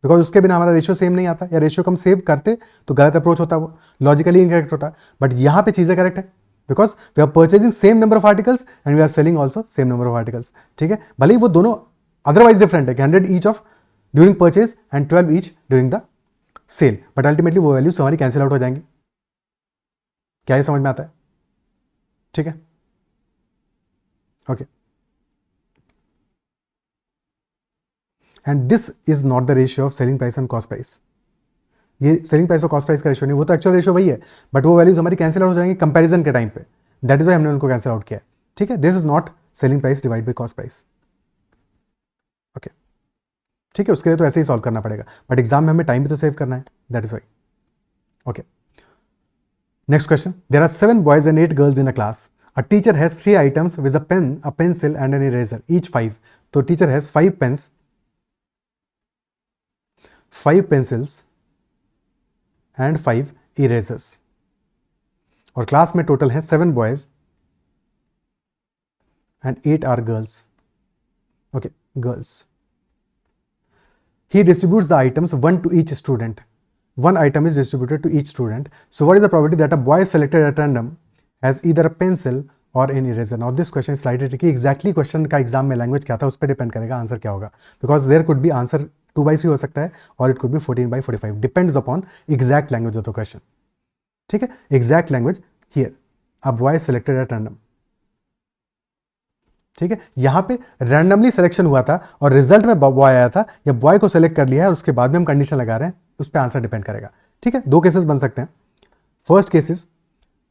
Speaker 1: बिकॉज उसके बिना हमारा रेशियो सेम नहीं आता, या रेशियो कम सेव करते तो गलत अप्रोच होता, वो लॉजिकली इनकरेक्ट होता। बट यहाँ पे चीजें करेक्ट है, because we are purchasing same number of articles and we are selling also same number of articles, ठीक है। भले ही वो दोनों अदरवाइज डिफरेंट है कि 100 each of during purchase and 12 each during the sale, but ultimately वो वैल्यूज हमारी कैंसिल आउट हो जाएंगी। क्या ये समझ में आता है? ठीक है, okay. And this is not the ratio of selling price and cost price. ये सेलिंग प्राइस और कॉस्ट प्राइस का रेशियो नहीं, वो तो एक्चुअल रेशियो वही है, बट वो वैल्यूज हमारी कैंसिल आउट हो जाएंगी कंपैरिजन के टाइम पे, दैट इज वाई हमने उनको कैंसिल आउट किया है, ठीक है। This is not selling price divide by cost price, okay, ठीक है। उसके लिए तो ऐसे ही सॉल्व करना पड़ेगा, बट एग्जाम में हमें टाइम भी तो सेव करना है, that is why, okay. Next question. There are 7 boys and 8 girls in a class. A teacher has 3 items with a pen, a pencil and an eraser, each 5. So teacher has 5 pens, 5 pencils and 5 erasers. और क्लास में टोटल है 7 boys and 8 are girls. Okay, girls. He distributes the items 1 to each student. One item is distributed to each student. So what is the probability that a boy selected at random has either a pencil or an eraser? Now this question is slightly tricky. Exactly question का एग्जाम में लैंग्वेज क्या था उस पर डिपेंड करेगा आंसर क्या होगा, because there could be answer 2/3 हो सकता है और it could be 14/45, depends upon exact language of the question, ठीक है। Exact language here, a boy selected at random, ठीक है। यहां पे रैंडमली सिलेक्शन हुआ था और रिजल्ट में बॉय आया था, या बॉय को सिलेक्ट कर लिया है और उसके बाद में हम कंडीशन लगा रहे हैं, उस पर आंसर डिपेंड करेगा, ठीक है। 2 केसेस बन सकते हैं। फर्स्ट केसेस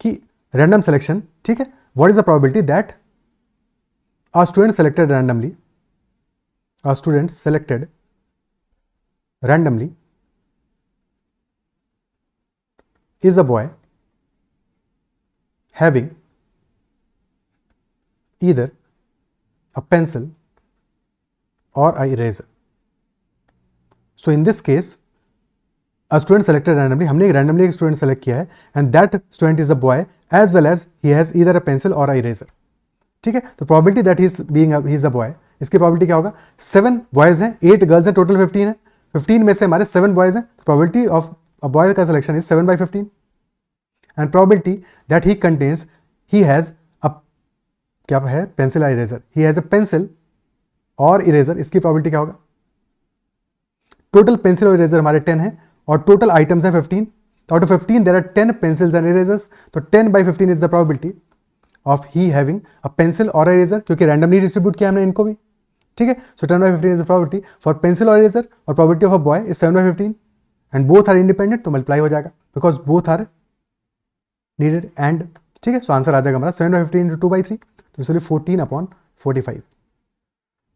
Speaker 1: कि रैंडम सिलेक्शन, ठीक है। What is the probability that a student selected randomly, a student selected randomly is a boy having either a pencil or a eraser. So in this case, a student selected randomly, हमने रैंडमली एक स्टूडेंट सेलेक्ट किया है and that student is a boy as well as he has either a pencil और अ इरेजर। ठीक है, तो probability that he is a boy, इसकी प्रोबेबिलिटी क्या होगा, 7 बॉयज हैं 8 गर्ल्स हैं, टोटल 15 है, 15 में से हमारे 7 बॉयज हैं, प्रोबेबिलिटी ऑफ अ बॉय का selection is 7/15 and probability that he contains he has a क्या है पेंसिल और eraser, he has a pencil और इरेजर, इसकी प्रोबेबिलिटी क्या होगा, टोटल पेंसिल और इरेजर हमारे 10 है और टोटल आइटम्स है 15, तो out of 15 there are 10 pencils and erasers, तो 10/15 is the probability of he having a pencil और इरेजर, क्योंकि रैंडमली डिस्ट्रीब्यूट किया हमने इनको भी। ठीक है, so 10/15 is the probability for pencil और इरेजर और probability of a boy is 7/15 and both are independent, तो मल्टीप्लाई हो जाएगा because both are needed and. ठीक है, सो आंसर आ जाएगा हमारा 7/15 into 2/3, तो this will be 14/45,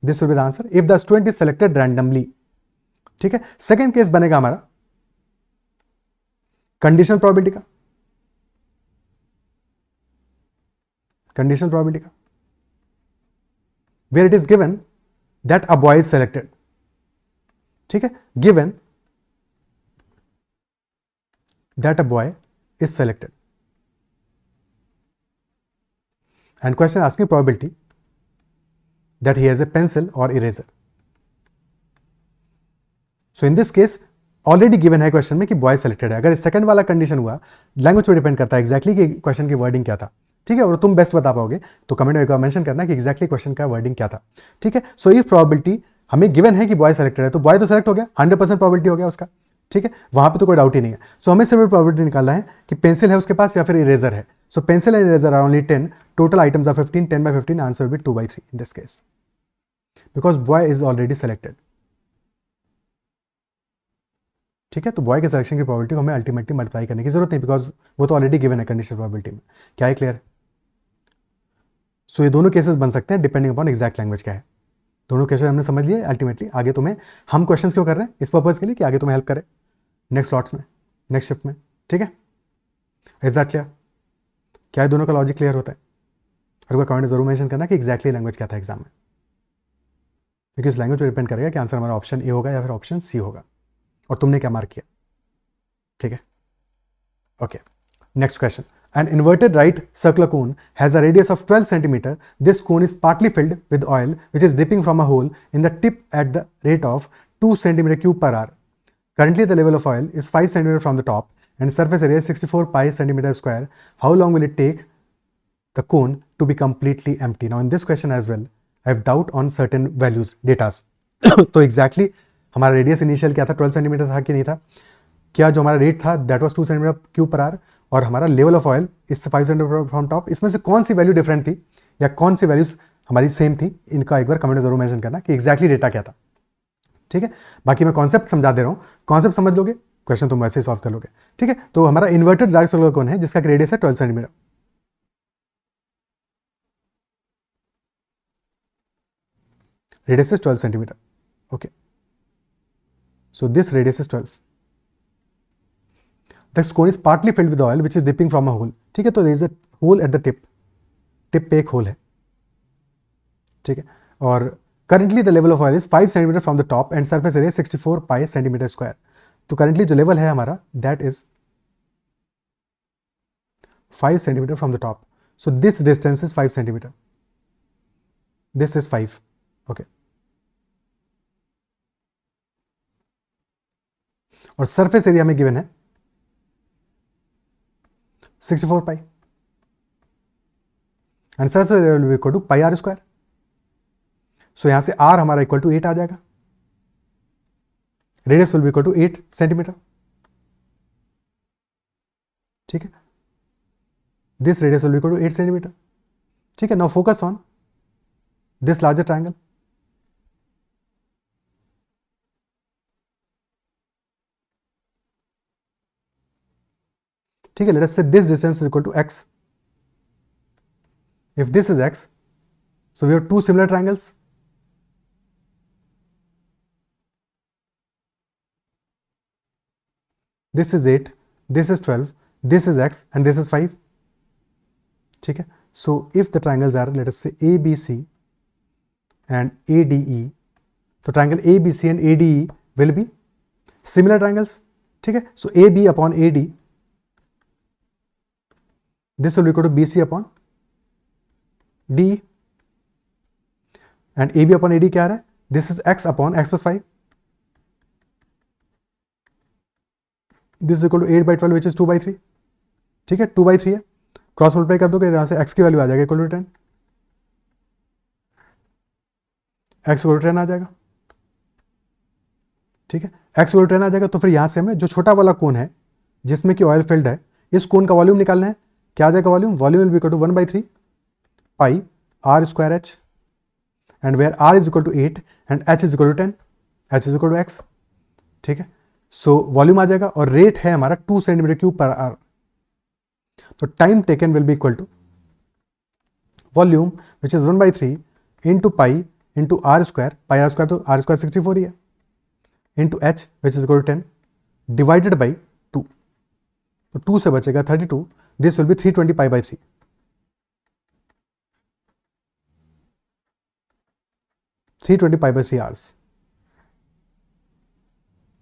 Speaker 1: this will be the answer if the student is selected randomly. ठीक है, सेकेंड केस बनेगा हमारा कंडीशनल प्रोबेबिलिटी का, कंडीशनल प्रोबेबिलिटी का, where it is given that a boy is selected. ठीक है, given that a boy is selected and question asking probability that he has a pencil or eraser. So in this case already given है क्वेश्चन में कि बॉय सेलेक्टेड है। अगर सेकंड वाला कंडीशन हुआ, लैंग्वेज पे डिपेंड करता है एग्जैक्टली कि क्वेश्चन की वर्डिंग क्या था। ठीक है, और तुम बेस्ट बता पाओगे तो कमेंट में एक बार मेंशन करना कि एग्जैक्टली क्वेश्चन का वर्डिंग क्या था। ठीक है, सो इफ प्रोबेबिलिटी हमें गिवन है कि बॉय सेलेक्टेड है, तो बॉय तो सेलेक्ट हो गया, 100% प्रोबेबिलिटी हो गया उसका। ठीक है, वहां पे तो कोई डाउट ही नहीं है। सो हमें सिर्फ प्रोबेबिलिटी निकालना है कि पेंसिल है उसके पास या फिर इरेजर है। So pencil and eraser are only 10, total items are 15, 10/15, answer will be 2/3 in this case because boy is already selected. ठीक है, तो बॉय के सिलेक्शन की प्रोबेबिलिटी को हमें अल्टीमेटली मल्टीप्लाई करने की जरूरत नहीं बिकॉज वो तो ऑलरेडी गिवन है कंडीशनल प्रोबेबिलिटी में। क्या है क्लियर है? सो ये दोनों केसेस बन सकते हैं डिपेंडिंग अपॉन एग्जैक्ट लैंग्वेज क्या है। दोनों केसेस हमने समझ लिए। अल्टीमेटली आगे तुम्हें हम क्वेश्चंस क्यों कर रहे हैं, इस पर्पज के लिए कि आगे तुम्हें हेल्प करे नेक्स्ट स्लॉट्स में, नेक्स्ट शिफ्ट में। ठीक है, इज दैट क्लियर? क्या है दोनों का लॉजिक क्लियर होता है? और कोई कमेंट जरूर मेंशन करना कि एग्जैक्टली लैंग्वेज क्या था एग्जाम में, क्योंकि इस लैंग्वेज पर डिपेंड करेगा कि आंसर हमारा ऑप्शन ए होगा या फिर ऑप्शन सी होगा और तुमने क्या मार्क किया। ठीक है, okay, next question. An inverted right circular cone has a radius of 12 cm. This cone is partly filled with oil which is dripping from a hole in the tip at the rate of 2 cm³ per hour. Currently the level of oil is 5 cm from the top and surface area is 64 pi cm². How long will it take the cone to be completely empty? Now in this question as well, I have doubt on certain values, datas. तो exactly हमारा रेडियस इनिशियल क्या था, 12 सेंटीमीटर था कि नहीं था? क्या जो हमारा रेट था that was 2 cm³ per hour और हमारा लेवल ऑफ ऑयल इससे 5 cm फ्रॉम टॉप, इसमें से कौन सी वैल्यू डिफरेंट थी या कौन सी वैल्यूज हमारी सेम थी? इनका एक बार कमेंट में जरूर मेंशन करना कि एग्जैक्टली डेटा क्या था। ठीक है, बाकी मैं कॉन्सेप्ट समझा दे रहा हूँ, कॉन्सेप्ट समझ लोगे क्वेश्चन तुम वैसे ही सॉल्व कर लोगे। ठीक है, तो हमारा इन्वर्टेड डार्क सर्कुलर कोन है जिसका रेडियस है 12 centimetre. Radius is 12 centimetre. Okay, so this radius is 12। This cone is partly filled with oil which is dripping from a hole. ठीक है, तो there is a hole at the tip, tip पे एक होल है। ठीक है, और currently the level of oil is 5 cm from the top and surface area 64 pi cm². तो currently जो लेवल है हमारा that is 5 cm from the top. So this distance is 5 cm. This is 5. Okay. और सरफेस एरिया में गिवन है 64 pi and surface area will be equal to pi r²। So यहां से r हमारा इक्वल टू 8 आ जाएगा, radius will be equal to 8 centimetre. ठीक है, this radius will be equal to 8 centimetre. ठीक है, now focus on this larger triangle. ठीक है, let us say this distance is equal to x. If this is x, so we have two similar triangles. This is 8, this is 12, this is x and this is 5. ठीक है, so if the triangles are let us say ABC and ADE, तो triangle ABC and ADE will be similar triangles. ठीक है. So A B upon A D, this will be equal to B C upon D, and A B upon A D क्या आ रहा है, this is X upon X plus 5, this is equal to 8/12 which is 2/3. ठीक है, 2/3 है, क्रॉस मल्टीप्लाई कर दोगे यहां से x की वैल्यू आ जाएगा equal to 10, x equal to 10 आ जाएगा. ठीक है, x इक्वल टू 10 आ जाएगा. तो फिर यहां से हमें जो छोटा वाला कोन है जिसमें कि ऑयल फिल्ड है, इस कोन का वॉल्यूम निकालना है. क्या आ जाएगा volume, volume will be equal to 1/3 pi r square h, and where r is equal to 8 and h is equal to 10, h is equal to x. ठीक है, सो वॉल्यूम आ जाएगा और रेट है हमारा 2 सेंटीमीटर क्यूब पर आवर. तो time taken will be equal to volume which is 1/3 into pi into r square, pi r square तो आर स्क्वायर 64 ही है, into h which is equal to 10 divided by 2. तो 2 से बचेगा 32, दिस विल बी 320 पाई/3. 320 पाई/3 आवर्स.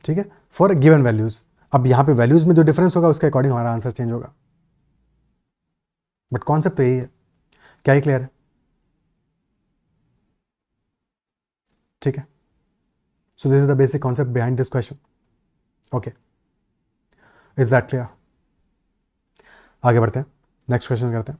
Speaker 1: ठीक है, फॉर गिवन वैल्यूज. अब यहां पे वैल्यूज में जो डिफरेंस होगा उसके अकॉर्डिंग हमारा आंसर चेंज होगा, बट कॉन्सेप्ट तो यही है. क्या ही क्लियर है? ठीक है, so this is the basic concept behind this question. Okay, is that clear? आगे बढ़ते हैं, नेक्स्ट क्वेश्चन करते हैं.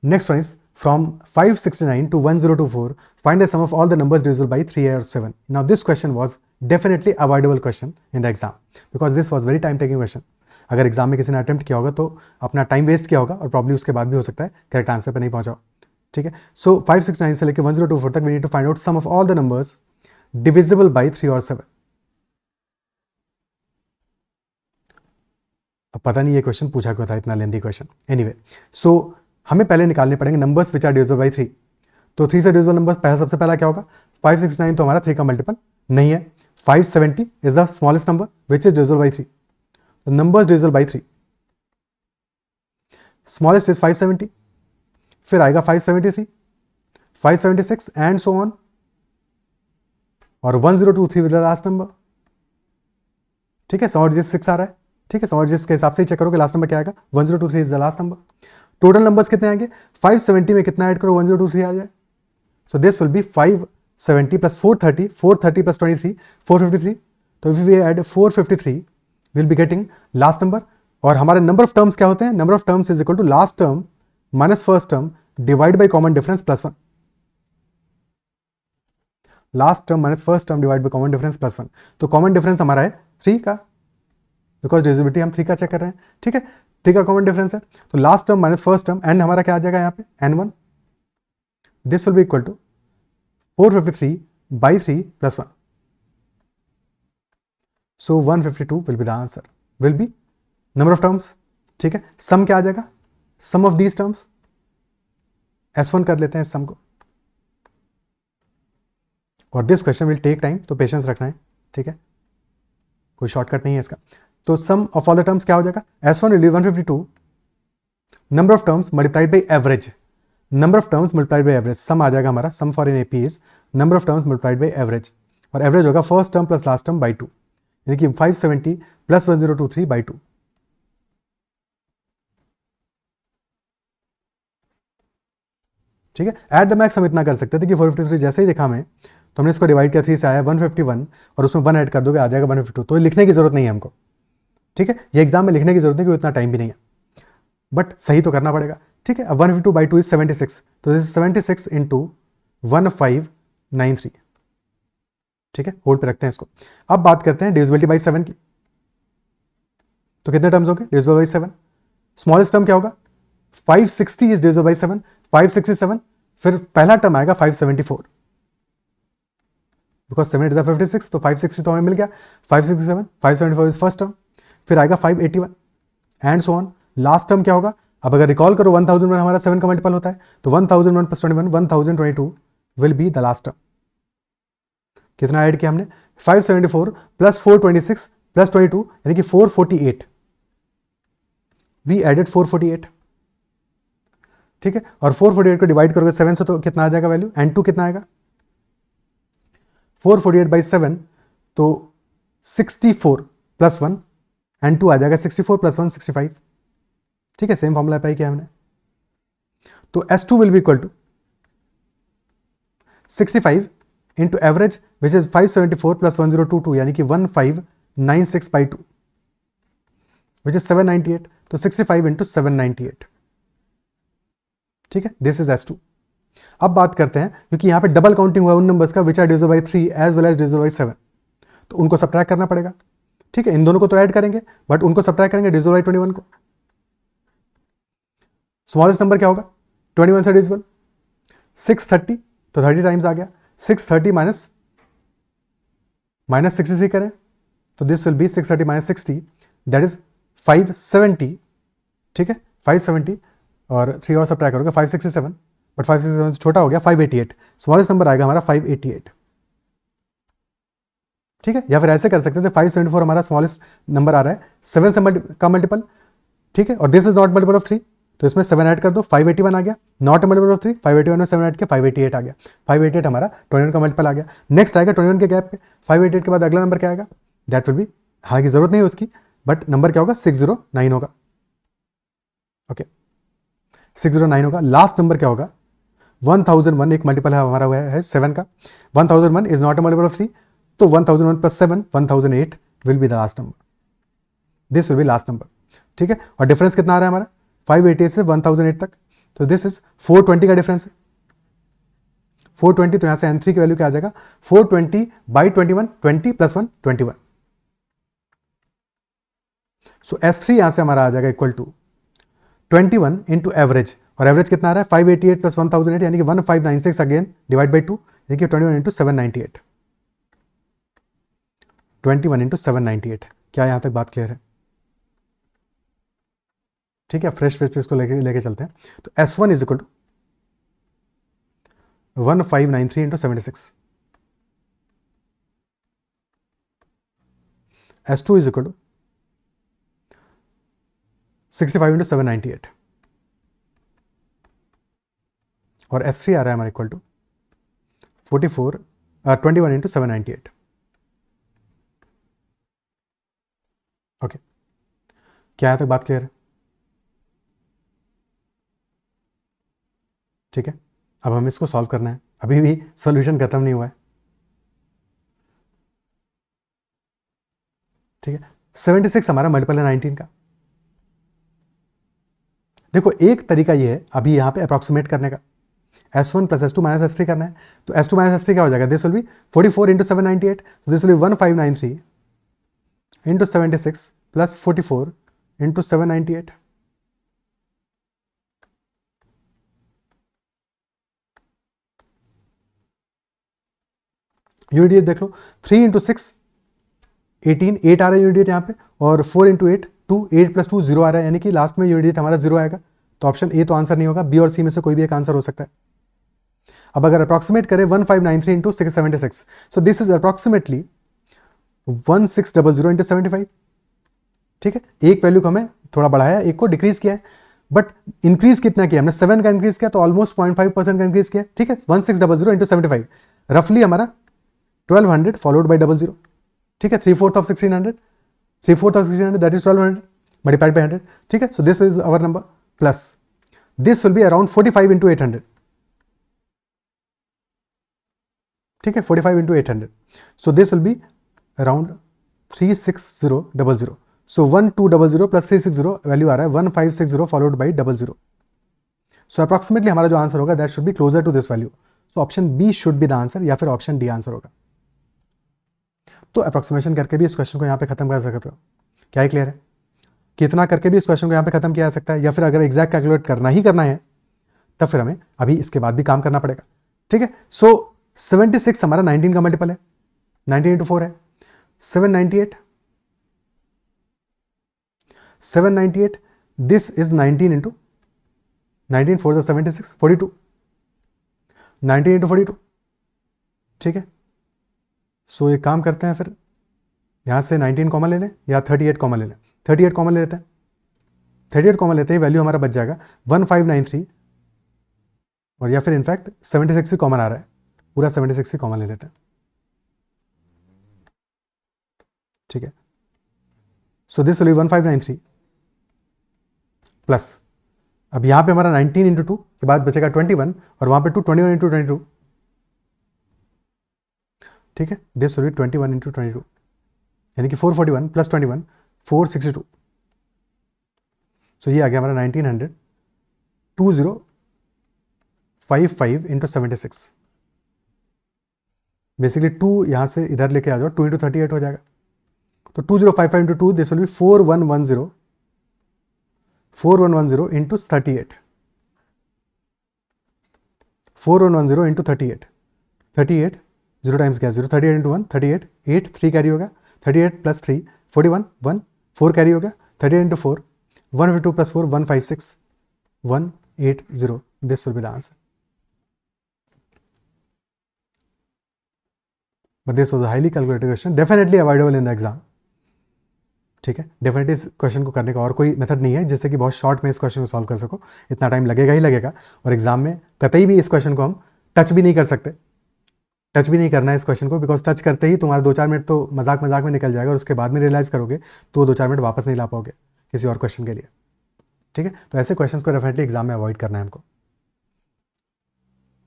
Speaker 1: Next one is from 569 to 1024, find the sum of all the numbers divisible by 3 or 7. Now this question was definitely avoidable question in the exam because this was very time taking question. अगर एग्जाम में किसी ने अटेम्प्ट किया होगा तो अपना टाइम वेस्ट किया होगा और प्रॉब्लली उसके बाद भी हो सकता है करेक्ट आंसर पर नहीं पहुंचा. ठीक है, सो 569 से लेकर 1024 तक we need to find out sum of all the numbers divisible by 3 और 7. अब पता नहीं ये क्वेश्चन पूछा क्यों था, इतना लेंथी क्वेश्चन. एनीवे, सो हमें पहले निकालने पड़ेंगे numbers which are divisible by 3. तो 3 से डिविजिबल नंबर पहला, सबसे पहला क्या होगा, 569 तो हमारा 3 का मल्टीपल नहीं है. 570 is the smallest number which is divisible by 3. तो numbers divisible by 3, smallest is 570, फिर आएगा 573, 576 एंड सो ऑन, और 1023 विद द लास्ट नंबर. ठीक है, सम डिजिट 6 आ रहा है. ठीक है, सम डिजिट के हिसाब से ही चेक करोगे लास्ट नंबर क्या आएगा, 1023 is the last number. Total numbers कितने आएंगे, 570 में कितना ऐड करो 1023 आ जाए. So this will be 570 plus 430, 430 plus 23, 453. तो if we add 453 will be getting last number. और हमारे नंबर ऑफ टर्म्स क्या होते हैं, number of terms is equal to last term minus first term divide by common difference plus 1. Last term minus first term divide by common difference plus 1. तो कॉमन डिफरेंस हमारा है 3 का, बिकॉज डिविजिबिलिटी हम 3 का चेक कर रहे हैं. ठीक है, 3 का कॉमन डिफरेंस है. तो last term minus first term, and हमारा क्या आ जाएगा यहाँ पे n1, this will be equal to 453 by 3 plus 1. So 152 will be the answer, will be number of terms. ठीक है, सम क्या आ जाएगा, सम ऑफ दीज टर्म्स, S1 कर लेते हैं इस सम को. और this question will take time, तो पेशेंस रखना है. ठीक है, कोई शॉर्टकट नहीं है इसका. तो sum of all the terms क्या हो जाएगा, S1 will be 152, number of terms multiplied by average, number of terms multiplied by average. Sum आ जाएगा हमारा, sum for in AP is number of terms multiplied by average, और एवरेज होगा first term plus last term by 2, यानी कि 570 प्लस 1023 बाई 2. ठीक है, एट द मैक्स हम इतना कर सकते थे कि 453 जैसे ही देखा हमें तो हमने इसको डिवाइड किया, 3 से आया 151, और उसमें 1 ऐड कर दोगे आ जाएगा 152. तो लिखने की जरूरत नहीं है हमको. ठीक है, ये एग्जाम में लिखने की जरूरत नहीं, क्योंकि इतना टाइम भी नहीं है, बट सही तो करना पड़ेगा. ठीक है, अब 152 बाई 2 इज 76, तो दिस इज 76 इंटू 1593. ठीक है, होल्ड पे रखते हैं इसको. अब बात करते हैं डिविजिबिलिटी बाई 7 की. तो कितने टर्म्स हो गए डिविजिबल बाई 7, स्मॉलेस्ट टर्म क्या होगा, 560 इज डिविजिबल बाई 7, 567, फिर पहला टर्म आएगा 574, बिकॉज 7 इज 56, तो 560 तो हमें मिल गया, 567, 574 इज फर्स्ट टर्म, फिर आएगा 581 and so on. Last term क्या होगा, अब अगर रिकॉल करो 1001 हमारा 7 का मल्टीपल होता है, तो 1001 plus 21 1022 will be the last term. कितना ऐड किया हमने, 574 प्लस 426 प्लस 22, यानी कि 448. We added 448. ठीक है, और 448 को डिवाइड करोगे 7 से तो कितना आ जाएगा वैल्यू, n2 कितना आएगा, 448 बाई 7, तो 64 प्लस 1 एंड 2 आ जाएगा, 64 प्लस 1 65। ठीक है, सेम फॉर्मूला अप्लाई किया हमने। तो S2 will be equal to 65 into average which is 574 plus 1022 यानी कि 1596/2 विच इज 798। तो 65 इंटू 798। ठीक है, दिस इज S2। अब बात करते हैं, क्योंकि यहां पे डबल काउंटिंग हुआ उन नंबर्स का which are divisible by 3 as well as divisible by 7, तो उनको सब्ट्रैक्ट करना पड़ेगा। ठीक है, इन दोनों को तो ऐड करेंगे बट उनको सब्ट्रैक्ट करेंगे डिविजिबल बाय 21 को। स्मॉलेस्ट नंबर क्या होगा 21 से डिविजिबल 630, तो 30 टाइम्स आ गया। 630 माइनस 63 करें तो this will B 630 minus 60 that is 570। ठीक है, 570 और 3 और सब्ट्रैक्ट करोगे 567, बट 567 छोटा हो गया 588। स्मॉलेस्ट नंबर आएगा हमारा 588। ठीक है, या फिर ऐसे कर सकते थे 574 हमारा स्मॉलेस्ट नंबर आ रहा है 7 से का मल्टीपल। ठीक है, और this is not multiple of 3, तो इसमें 7 ऐड कर दो 581 आ गया। नॉट मल्टीपल ऑफ 3, 581 में 7 ऐड किया 588 आ गया। 588 हमारा 21 का मल्टीपल आ गया। नेक्स्ट आएगा 21 के गैप पे 588 के बाद अगला नंबर क्या आएगा, दैट विल बी, हालांकि जरूरत नहीं है उसकी, बट नंबर क्या होगा 609 होगा। ओके, 609 होगा। लास्ट नंबर क्या होगा 1001, एक मल्टीपल है हमारा हुआ है 7 का। 1001 is not a multiple of 3, तो 1001 plus 7 1008 will be the last number. This will B last number. ठीक है, और डिफरेंस कितना आ रहा है हमारा 588 से 1008 तक, तो दिस इज 420 का डिफरेंस है। 420, तो यहां से n3 की वैल्यू क्या आ जाएगा 420 बाई 21, 20 प्लस 1 21। सो S3 यहां से हमारा आ जाएगा इक्वल टू 21 इंटू एवरेज, और एवरेज कितना आ रहा है 588 प्लस 1008 यानी कि 1596 अगेन डिवाइड बाई 2 यानी कि 21 इंटू 798। 21 इंटू 798। क्या यहां तक बात क्लियर है? ठीक है, फ्रेश पेज पे इसको लेके चलते हैं। तो S1 is equal to 1593 into 76। S2 is equal to 65 into 798, और S3 आ रहा है हमारा इक्वल टू 21 इंटू 798। ओके, क्या यहां तक बात क्लियर है? ठीक है, अब हमें इसको सॉल्व करना है, अभी भी सॉल्यूशन खत्म नहीं हुआ है। ठीक है, 76 हमारा मल्टीपल है 19 का। देखो एक तरीका ये है अभी यहाँ पे अप्रॉक्सीमेट करने का, S1 plus S2 minus S3 करना है। तो S2 माइनस S3 क्या हो जाएगा, दिस विल बी 44 इंटू 798, तो this will B 1593 into 76 plus 44 into 798। Unit देख लो, 3 इंटू 6 18, 8 आ रहा है यूनिट यहाँ पे, और 4 इंटू 8 2, 8 प्लस 2 0 आ रहा है, यानी कि लास्ट में यूनिट हमारा 0 आएगा। तो ऑप्शन ए तो आंसर नहीं होगा, बी और सी में से कोई भी एक आंसर हो सकता है। अब अगर अप्रॉक्सीमेट करें 1593 into 676, so this is approximately 1600 into 75। ठीक है, एक वैल्यू को हमें थोड़ा बढ़ाया, एक को डिक्रीज किया है, बट इंक्रीज कितना किया हमने 7 का इंक्रीज किया, तो ऑलमोस्ट 0.5% का इंक्रीज किया। ठीक है, 1600 इंटू 75 रफली हमारा 1200 फॉलोड बाई 00। ठीक है, 3/4 of 1600, 3/4 of 1600 that is 1200 multiplied by 100। ठीक है, so this is our number, plus this will be around 45 into 800। ठीक है, 45 into 800, so this will be around 36000। So 1200 plus 360 value आ रहा है 1560 फॉलोड बाई 00। सो अप्रॉक्सीमेटली हमारा जो आंसर होगा that should be closer to this value. So option B should be the answer, या फिर ऑप्शन डी आंसर होगा। तो अप्रॉक्सीमेशन करके भी इस क्वेश्चन को यहाँ पे खत्म कर सकते हो। क्या ही क्लियर है? कितना करके भी इस क्वेश्चन को यहाँ पे खत्म किया जा सकता है, या फिर अगर एग्जैक्ट कैलकुलेट करना ही करना है तब फिर हमें अभी इसके बाद भी काम करना पड़ेगा। ठीक है, सो 76 हमारा 19 का मल्टीपल है, 19 इंटू 4 है 798। 798, दिस इज 19 इंटू 19 4 76 42, 19 इंटू 42। ठीक है, सो एक काम करते हैं, फिर यहां से 19 कॉमन ले लें या 38 कॉमन ले लें। 38 कॉमन ले लेते हैं, 38 कॉमन लेते हैं, वैल्यू हमारा बच जाएगा 1593, और या फिर इनफैक्ट 76 ही कॉमन आ रहा है, पूरा 76 ही कॉमन ले लेते हैं। ठीक है. So this will B 1593 plus, अब यहाँ पे हमारा 19 इंटू 2 के बाद बचेगा 21 और वहाँ पे 21 इंटू 22. ठीक है, दिस विल बी 21 इंटू 22 यानी कि 441 प्लस 21 462. सो ये आ गया हमारा 1900 2055 इंटू 76. बेसिकली 2 यहाँ से इधर लेके आ जाओ, 2 इंटू 38 हो जाएगा. तो 2055 into 2 this will B 4110 into 38. 4110 into 38. 38 0 times क्या 0, 38 इंटू 1 38 8 3 कैरी होगा, 38 प्लस 3 41 1 4 कैरी होगा, 38 into 4 152 plus 4 156 180. This will be the answer. But this was highly calculated question, definitely avoidable in the exam. ठीक है, डेफिनेटली इस क्वेश्चन को करने का और कोई मेथड नहीं है जिससे कि बहुत शॉर्ट में इस क्वेश्चन को सॉल्व कर सको. इतना टाइम लगेगा ही लगेगा, और एग्जाम में कतई भी इस क्वेश्चन को हम टच भी नहीं कर सकते. टच भी नहीं करना है इस क्वेश्चन को, बिकॉज टच करते ही तुम्हारा 2-4 मिनट तो मजाक में निकल जाएगा और उसके बाद में रियलाइज करोगे तो 2-4 मिनट वापस नहीं ला पाओगे किसी और क्वेश्चन के लिए. ठीक है, तो ऐसे क्वेश्चन को डेफिनेटली एग्जाम में अवॉइड करना है हमको.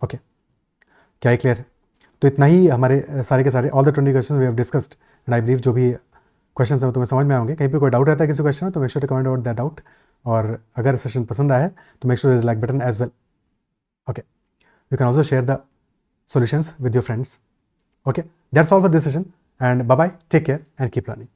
Speaker 1: ओके, क्या है क्लियर है? तो इतना ही हमारे सारे के सारे all the 20 question we have discussed, and I believe जो भी क्वेश्चन है तुम्हें समझ में आएंगे. कहीं पे कोई डाउट रहता है किसी क्वेश्चन में तो make sure to comment out that doubt, और अगर सेशन पसंद आया है तो make sure like button as well. Okay, you can also share the solutions with your friends. Okay, that's all for this session, and bye bye, take care and keep learning.